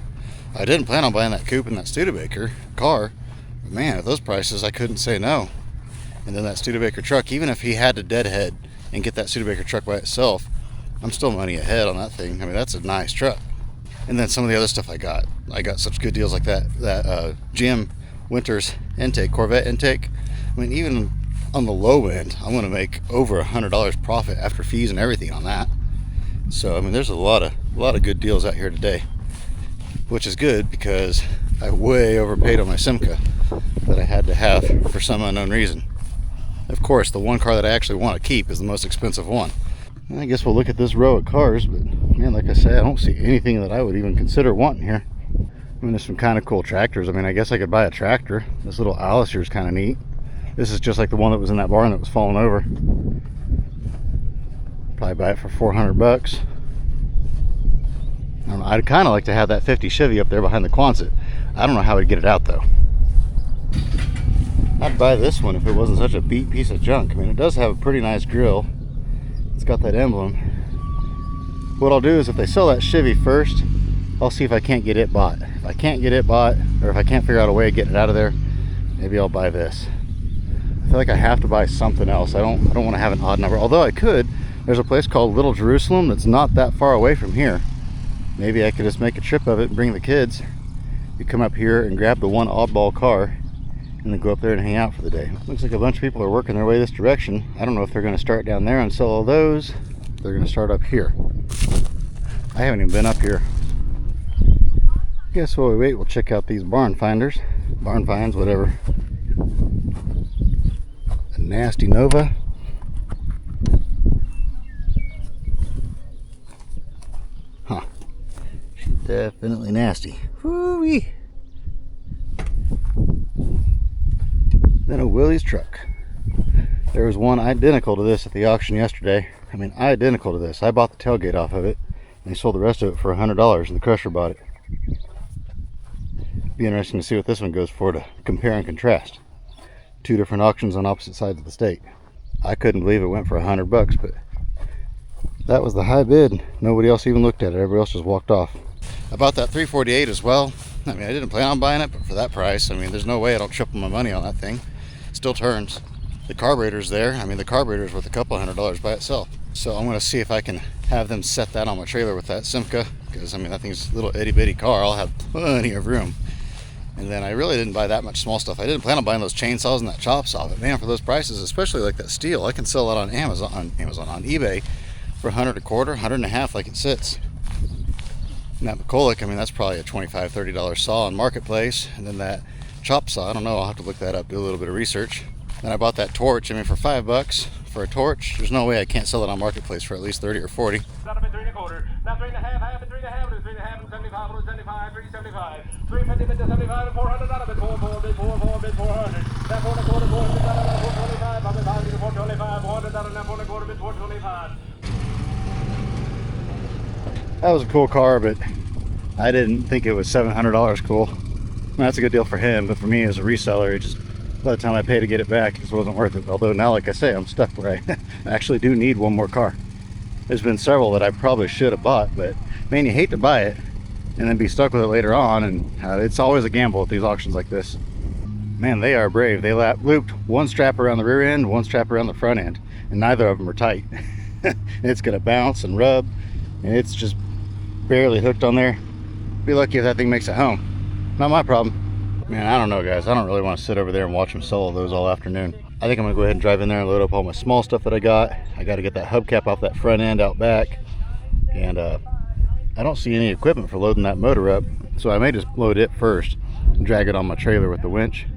I didn't plan on buying that coupe and that Studebaker car. But man, at those prices, I couldn't say no. And then that Studebaker truck, even if he had to deadhead and get that Studebaker truck by itself, I'm still money ahead on that thing. I mean, that's a nice truck. And then some of the other stuff I got such good deals like that GM Winters intake, Corvette intake. I mean, even on the low end, I'm going to make over $100 profit after fees and everything on that. So I mean, there's a lot of good deals out here today, which is good because I way overpaid on my Simca that I had to have for some unknown reason. Of course, the one car that I actually want to keep is the most expensive one. And I guess we'll look at this row of cars, but man, like I said, I don't see anything that I would even consider wanting here. I mean, there's some kind of cool tractors. I mean, I guess I could buy a tractor. This little Alistair is kind of neat. This is just like the one that was in that barn that was falling over. Probably buy it for 400 bucks. I don't know, I'd kind of like to have that 50 Chevy up there behind the Quonset. I don't know how I'd get it out though. I'd buy this one if it wasn't such a beat piece of junk. I mean, it does have a pretty nice grill. It's got that emblem. What I'll do is if they sell that Chevy first, I'll see if I can't get it bought. If I can't get it bought, or if I can't figure out a way of getting it out of there, maybe I'll buy this. I feel like I have to buy something else. I don't want to have an odd number. Although I could. There's a place called Little Jerusalem that's not that far away from here. Maybe I could just make a trip of it and bring the kids. You come up here and grab the one oddball car and then go up there and hang out for the day. Looks like a bunch of people are working their way this direction. I don't know if they're going to start down there and sell all those. They're going to start up here. I haven't even been up here. Guess while we wait, we'll check out these barn finders. Barn finds, whatever. A nasty Nova. Huh. She's definitely nasty. Woo-wee. than a Willys truck. There was one identical to this at the auction yesterday. I mean, identical to this. I bought the tailgate off of it, and they sold the rest of it for $100, and the crusher bought it. Be interesting to see what this one goes for to compare and contrast. Two different auctions on opposite sides of the state. I couldn't believe it went for $100, but that was the high bid. Nobody else even looked at it. Everybody else just walked off. I bought that 348 as well. I mean, I didn't plan on buying it, but for that price, I mean, there's no way I don't triple my money on that thing. It still turns. The carburetor's there. I mean, the carburetor's worth a couple $100 by itself. So I'm going to see if I can have them set that on my trailer with that Simca, because I mean, that thing's a little itty bitty car. I'll have plenty of room. And then I really didn't buy that much small stuff. I didn't plan on buying those chainsaws and that chop saw, but man, for those prices, especially like that steel, I can sell it on Amazon, on eBay for $100 a quarter, $100 and a half like it sits. And that McCulloch, I mean, that's probably a $25, $30 saw on Marketplace. And then that chop saw, I don't know, I'll have to look that up, do a little bit of research. Then I bought that torch. I mean, for $5 for a torch, there's no way I can't sell it on Marketplace for at least 30 or 40. Now 3 1/4, now 3 1/2, half and 3 1/2, 3 1/2 and 75, 75, 375, 350, 75 and 400, out of it, 4, 400. That 4 1/4, 425, 425, 400, out of that 4 1/4, 425. That was a cool car, but I didn't think it was $700 cool. I mean, that's a good deal for him, but for me as a reseller, it just, by the time I pay to get it back, it just wasn't worth it. Although now, like I say, I'm stuck where I actually do need one more car. There's been several that I probably should have bought, but man, you hate to buy it and then be stuck with it later on, and it's always a gamble at these auctions like this. Man, they are brave. They looped one strap around the rear end, one strap around the front end, and neither of them are tight. It's gonna bounce and rub, and it's just barely hooked on there. Be lucky if that thing makes it home. Not my problem. Man, I don't know, guys. I don't really want to sit over there and watch them sell all those all afternoon. I think I'm gonna go ahead and drive in there and load up all my small stuff that I got. I got to get that hubcap off that front end out back, and I don't see any equipment for loading that motor up, so I may just load it first and drag it on my trailer with the winch.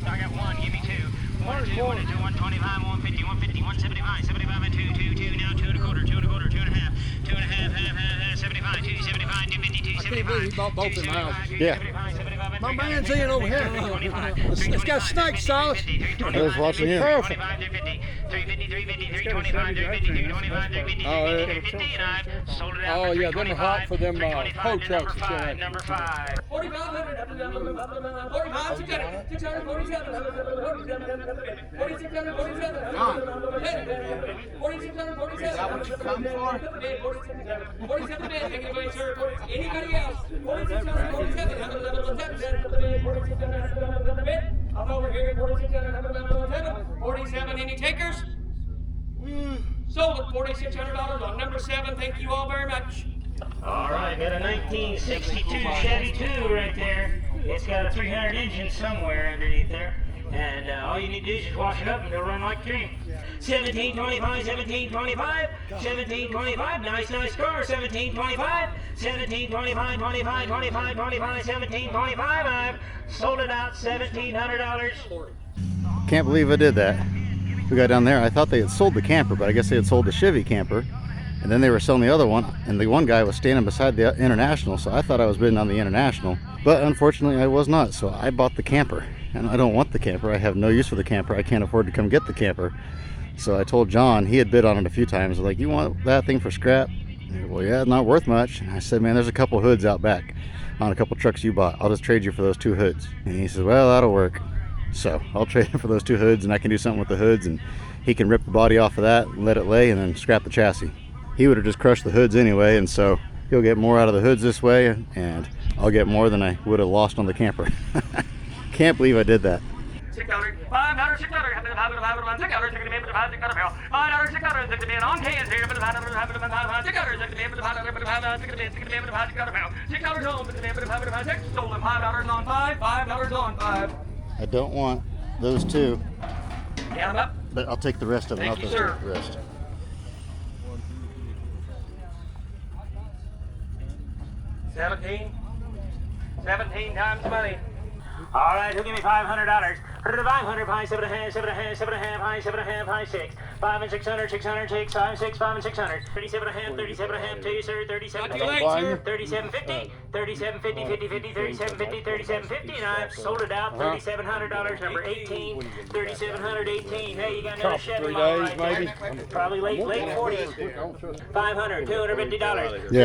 I got one, give me two. 1 2, 1 2, 125, 150, 150, 175, 75 and 2, 2, 2, now 2 1/4, 2 1/4, 2 1/2, 2 1/2, half, 75, 2 75, 250, 2 75. I can't believe he bought both them houses. Yeah. My man's in over here. It's got snake sauce. I was watching you. Perfect. 350, 325, 350, 225, 350, 250, and I've sold it out. Oh, yeah, them are hot for them hoe trucks. Number 5. 4,500, 45, 600, 647, 4,647, 4,647. Is that what you come for? 47 man, take it away, sir. Anybody else? 4,647, I'm over here, 47, any takers? Sold at $4,600 on number 7. Thank you all very much. All right, got a 1962 Chevy 2 right there. It's got a 300 engine somewhere underneath there. And all you need to do is just wash it up and it'll run like cream. 1725, 1725, 1725, nice car, 1725, 1725, 25, 25, 25, 1725, I've sold it out $1,700. Can't believe I did that. We got down there, I thought they had sold the camper, but I guess they had sold the Chevy camper. And then they were selling the other one, and the one guy was standing beside the International, so I thought I was bidding on the International. But unfortunately, I was not, so I bought the camper. And I don't want the camper. I have no use for the camper. I can't afford to come get the camper. So I told John, he had bid on it a few times, like, you want that thing for scrap? He said, well, yeah, it's not worth much. And I said, man, there's a couple hoods out back on a couple trucks you bought. I'll just trade you for those 2 hoods. And he says, well, that'll work. So I'll trade him for those 2 hoods, and I can do something with the hoods, and he can rip the body off of that and let it lay and then scrap the chassis. He would have just crushed the hoods anyway, and so he'll get more out of the hoods this way, and I'll get more than I would have lost on the camper. Can't believe I did that. $6, $5, $6, $5, $6, on cans here, $6 stolen, $5 on 5, $5 on 5. I don't want those 2, Count them up. but I'll take the rest of them. Thank you, sir. The rest. 17 times the money. All right, who'll give me $500? 500, high, 7 and a half, 7 and a half, 7 and a half, high, 7 and a half, high, 6. 5 and 600, 600, 6, 5, 6, 5 and 600. 37 and a half, 37 and a half, to you, sir. 37, Not too late, sir. 37.50, 37.50, 50, 50, 37.50, 37.50, and I've sold it out. $3,700, number 18, 3,718. Hey, you got another Chevy model right there. Probably late 40s. 500, $250. Yeah.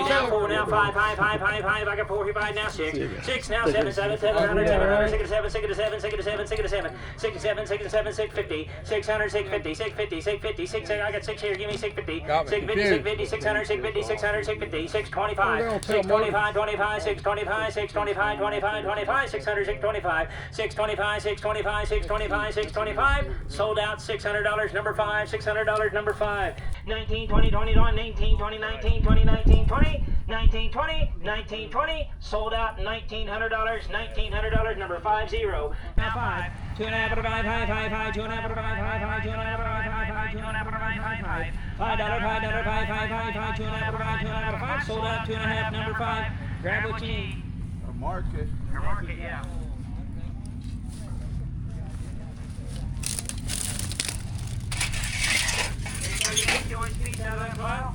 Now 4, now 5, 5, 5, 5, 5. I got 4 here, 5, now 6. 6, now 7, 7, 700, 700, 6 to 7, 6 to 7, 6 to 7, 6 to 7, 6 to 7, 6 to 7, 650, 600, 650, 650, 650, 6. I got 6 here. Give me 650, 650, 650, 600, 650, 600, 650, 625, 625, 25, 625, 625, 25, 25, 600, 625, 625, 625, 625, 625. Sold out. $600. Number 5. $600. Number 5. 19, 20, 21, 19, 20, 19, 20, 19, 20, 19, 20, 19, 20. Sold out. $1,900. $1,900. Number 5, 0. Now 5. 2 and a half, 5, 5, 5, 5, 2 and a half, 5, 5, 5, 2 and a half, 5, 5, 5, 2 and a half, 5, 5, 5. $5, $5, 5, 5, 5, 5, 2 and a half, 5, 2 and a half, 5. Sold out. 2 and a half. Number 5. Grab what you need. Or market. Or market, yeah. You always speak out of that file.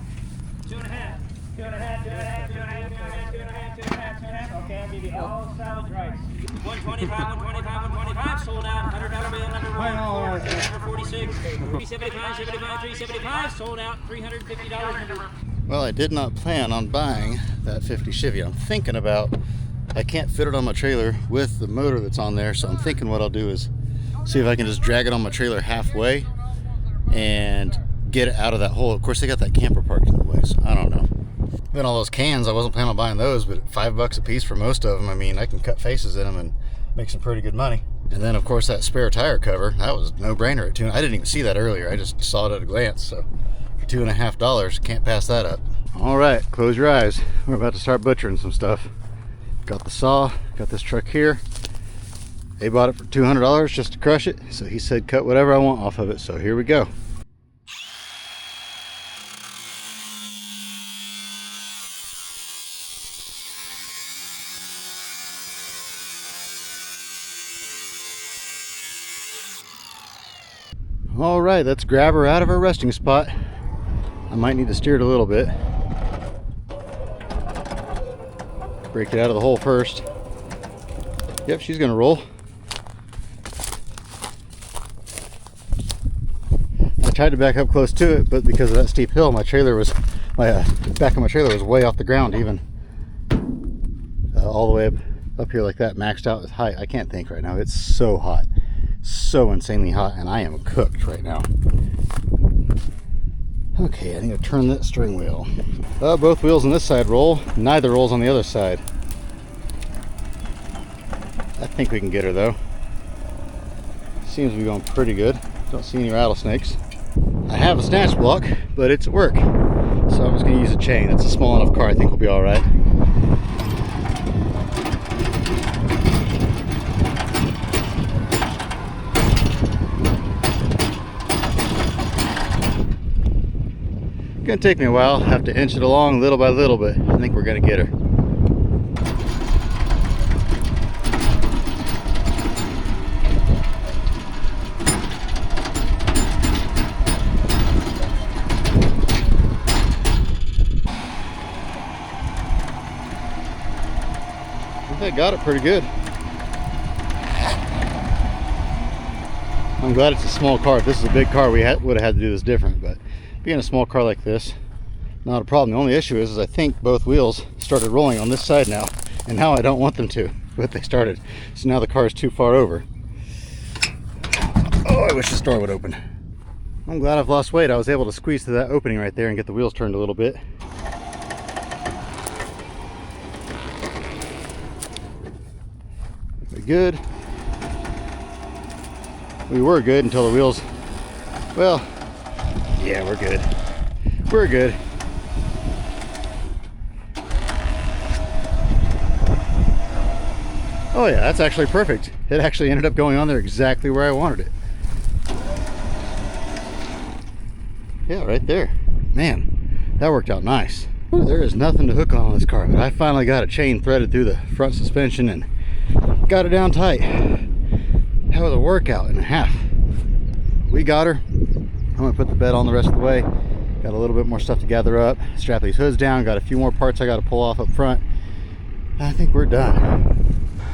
2 and a half. 2 and a half, 2 and a half, 2 and a half, 2 and a half, 2 and a half, 2 and a half, 2 and a half. Okay, I'll give you all salad rice. 125, 125, 125. Sold out. $100 bill number 1. Number 46. 375, 75, 375. Sold out. $350 number. Well, I did not plan on buying that 50 Chevy. I'm thinking about, I can't fit it on my trailer with the motor that's on there, so I'm thinking what I'll do is see if I can just drag it on my trailer halfway and get it out of that hole. Of course, they got that camper parked in the way, so I don't know. Then all those cans, I wasn't planning on buying those, but $5 a piece for most of them. I mean, I can cut faces in them and make some pretty good money. And then, of course, that spare tire cover, that was no brainer at $2. I didn't even see that earlier. I just saw it at a glance. So for $2.50, can't pass that up. All right, close your eyes. We're about to start butchering some stuff. Got the saw, got this truck here. They bought it for $200 just to crush it. So he said, cut whatever I want off of it. So here we go. All right, let's grab her out of her resting spot. I might need to steer it a little bit. Break it out of the hole first. Yep, she's gonna roll. I tried to back up close to it, but because of that steep hill, my trailer was, back of my trailer was way off the ground even. All the way up here like that, maxed out with height. I can't think right now. It's so hot. So insanely hot, and I am cooked right now. Okay, I need to turn that steering wheel. Both wheels on this side roll, neither rolls on the other side. I think we can get her though. Seems to be going pretty good. Don't see any rattlesnakes. I have a snatch block, but it's at work. So I'm just gonna use a chain. It's a small enough car, I think we'll be all right. Gonna take me a while. Have to inch it along little by little, but I think we're gonna get her. I think I got it pretty good. I'm glad it's a small car. If this is a big car, we would have had to do this different, but being a small car like this, not a problem. The only issue is I think both wheels started rolling on this side now, and now I don't want them to, but they started. So now the car is too far over. Oh, I wish this door would open. I'm glad I've lost weight. I was able to squeeze through that opening right there and get the wheels turned a little bit. We're good. We were good until the wheels, well, yeah, we're good. We're good. Oh yeah, that's actually perfect. It actually ended up going on there exactly where I wanted it. Yeah, right there. Man, that worked out nice. Ooh, there is nothing to hook on this car, but I finally got a chain threaded through the front suspension and got her down tight. That was a workout and a half. We got her. I'm gonna put the bed on the rest of the way. Got a little bit more stuff to gather up, strap these hoods down, got a few more parts I got to pull off up front. I think we're done.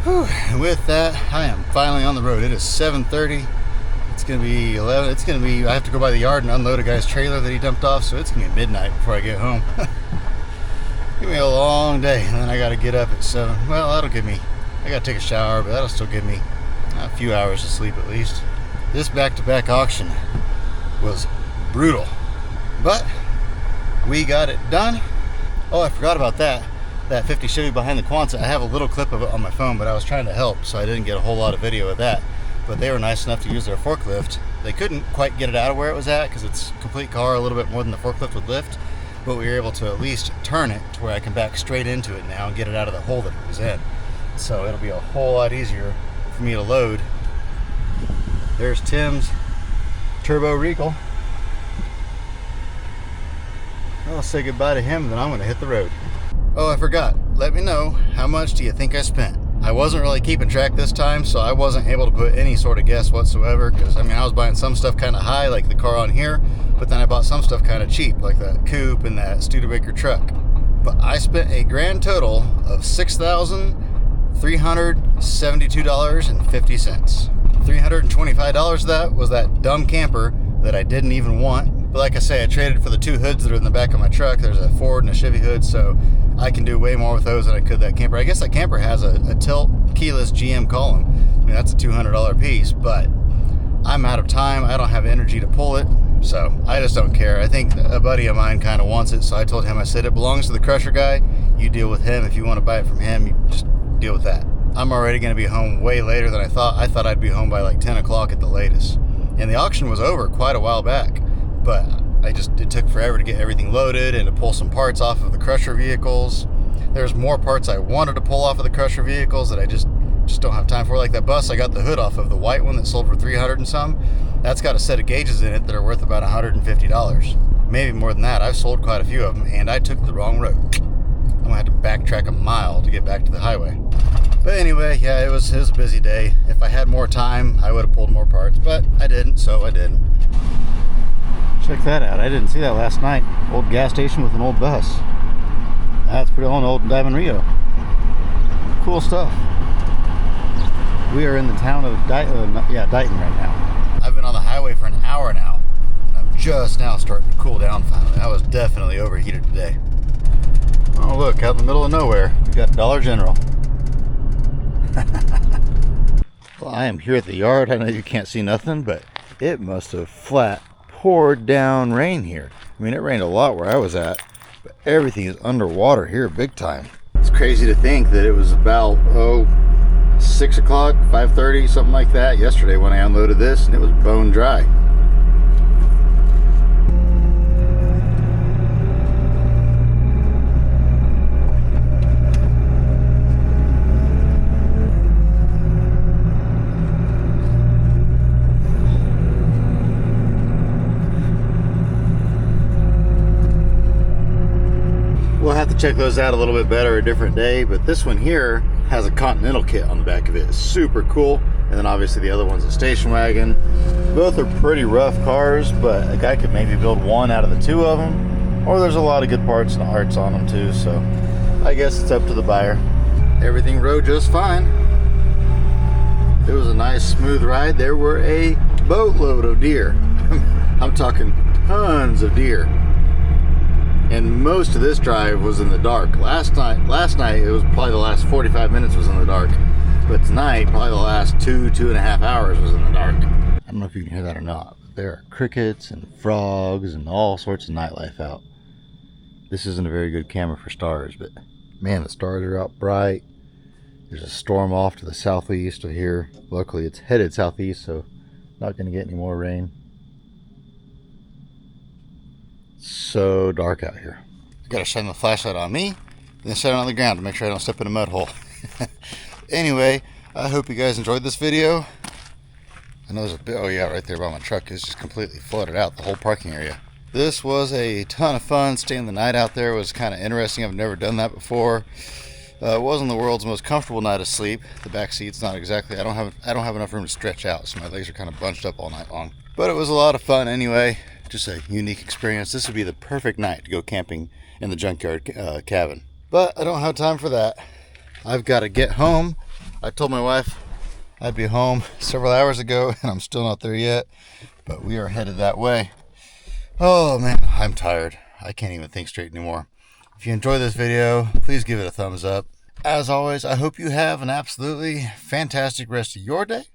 Whew. And with that, I am finally on the road. It is 7:30. It's gonna be 11. It's gonna be, I have to go by the yard and unload a guy's trailer that he dumped off, so it's gonna be midnight before I get home. Give me a long day, and then I gotta get up at 7. Well, that'll give me, I gotta take a shower, but that'll still give me a few hours of sleep at least. This back-to-back auction was brutal, but we got it done. Oh, I forgot about that 50 Chevy behind the Quonset. I have a little clip of it on my phone, but I was trying to help, so I didn't get a whole lot of video of that. But they were nice enough to use their forklift. They couldn't quite get it out of where it was at because it's a complete car, a little bit more than the forklift would lift, but we were able to at least turn it to where I can back straight into it now and get it out of the hole that it was in. So it'll be a whole lot easier for me to load. There's Tim's Turbo Regal. I'll say goodbye to him, then I'm gonna hit the road. Oh, I forgot. Let me know, how much do you think I spent? I wasn't really keeping track this time, so I wasn't able to put any sort of guess whatsoever, because I mean, I was buying some stuff kind of high, like the car on here, but then I bought some stuff kind of cheap, like that coupe and that Studebaker truck. But I spent a grand total of $6,372.50. $325 of that was that dumb camper that I didn't even want. But like I say, I traded for the two hoods that are in the back of my truck. There's a Ford and a Chevy hood, so I can do way more with those than I could that camper. I guess that camper has a tilt keyless GM column. I mean, that's a $200 piece, but I'm out of time. I don't have energy to pull it, so I just don't care. I think a buddy of mine kind of wants it, so I told him, I said, it belongs to the crusher guy. You deal with him. If you want to buy it from him, you just deal with that. I'm already going to be home way later than I thought. I thought I'd be home by like 10 o'clock at the latest. And the auction was over quite a while back, but it took forever to get everything loaded and to pull some parts off of the crusher vehicles. There's more parts I wanted to pull off of the crusher vehicles that I just don't have time for. Like that bus I got the hood off of, the white one that sold for 300 and some, that's got a set of gauges in it that are worth about $150. Maybe more than that. I've sold quite a few of them, and I took the wrong road. I'm gonna have to backtrack a mile to get back to the highway. But anyway, yeah, it was a busy day. If I had more time, I would have pulled more parts, but I didn't, so I didn't. Check that out. I didn't see that last night. Old gas station with an old bus. That's pretty old Diamond Rio. Cool stuff. We are in the town of Dighton right now. I've been on the highway for an hour now, and I'm just now starting to cool down finally. I was definitely overheated today. Oh look, out in the middle of nowhere, we got Dollar General. Well, I am here at the yard. I know you can't see nothing, but it must have flat poured down rain here. I mean, it rained a lot where I was at, but everything is underwater here big time. It's crazy to think that it was about 6 o'clock, 5:30, something like that yesterday when I unloaded this, and it was bone dry. We'll have to check those out a little bit better a different day, but this one here has a Continental kit on the back of it. It's super cool. And then obviously the other one's a station wagon. Both are pretty rough cars, but a guy could maybe build one out of the two of them. Or there's a lot of good parts and arts on them too, so I guess it's up to the buyer. Everything rode just fine. It was a nice smooth ride. There were a boatload of deer. I'm talking tons of deer. And most of this drive was in the dark. Last night it was probably the last 45 minutes was in the dark. But tonight, probably the last 2.5 hours was in the dark. I don't know if you can hear that or not, but there are crickets and frogs and all sorts of nightlife out. This isn't a very good camera for stars, but man, the stars are out bright. There's a storm off to the southeast of here. Luckily, it's headed southeast, so not going to get any more rain. So dark out here. Gotta shine the flashlight on me, then shine it on the ground to make sure I don't step in a mud hole. Anyway, I hope you guys enjoyed this video. I know there's a bit, oh yeah, right there by my truck is just completely flooded out, the whole parking area. This was a ton of fun. Staying the night out there was kind of interesting. I've never done that before. It wasn't the world's most comfortable night of sleep. The back seat's not exactly. I don't have enough room to stretch out, so my legs are kind of bunched up all night long. But it was a lot of fun anyway. Just a unique experience. This would be the perfect night to go camping in the junkyard cabin. But I don't have time for that. I've got to get home. I told my wife I'd be home several hours ago, and I'm still not there yet. But we are headed that way. Oh man, I'm tired. I can't even think straight anymore. If you enjoyed this video, please give it a thumbs up. As always, I hope you have an absolutely fantastic rest of your day.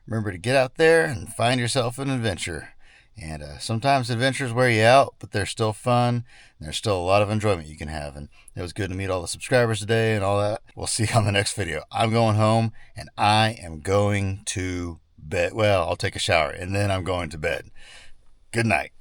Remember to get out there and find yourself an adventure. And sometimes adventures wear you out, but they're still fun. And there's still a lot of enjoyment you can have. And it was good to meet all the subscribers today and all that. We'll see you on the next video. I'm going home and I am going to bed. Well, I'll take a shower and then I'm going to bed. Good night.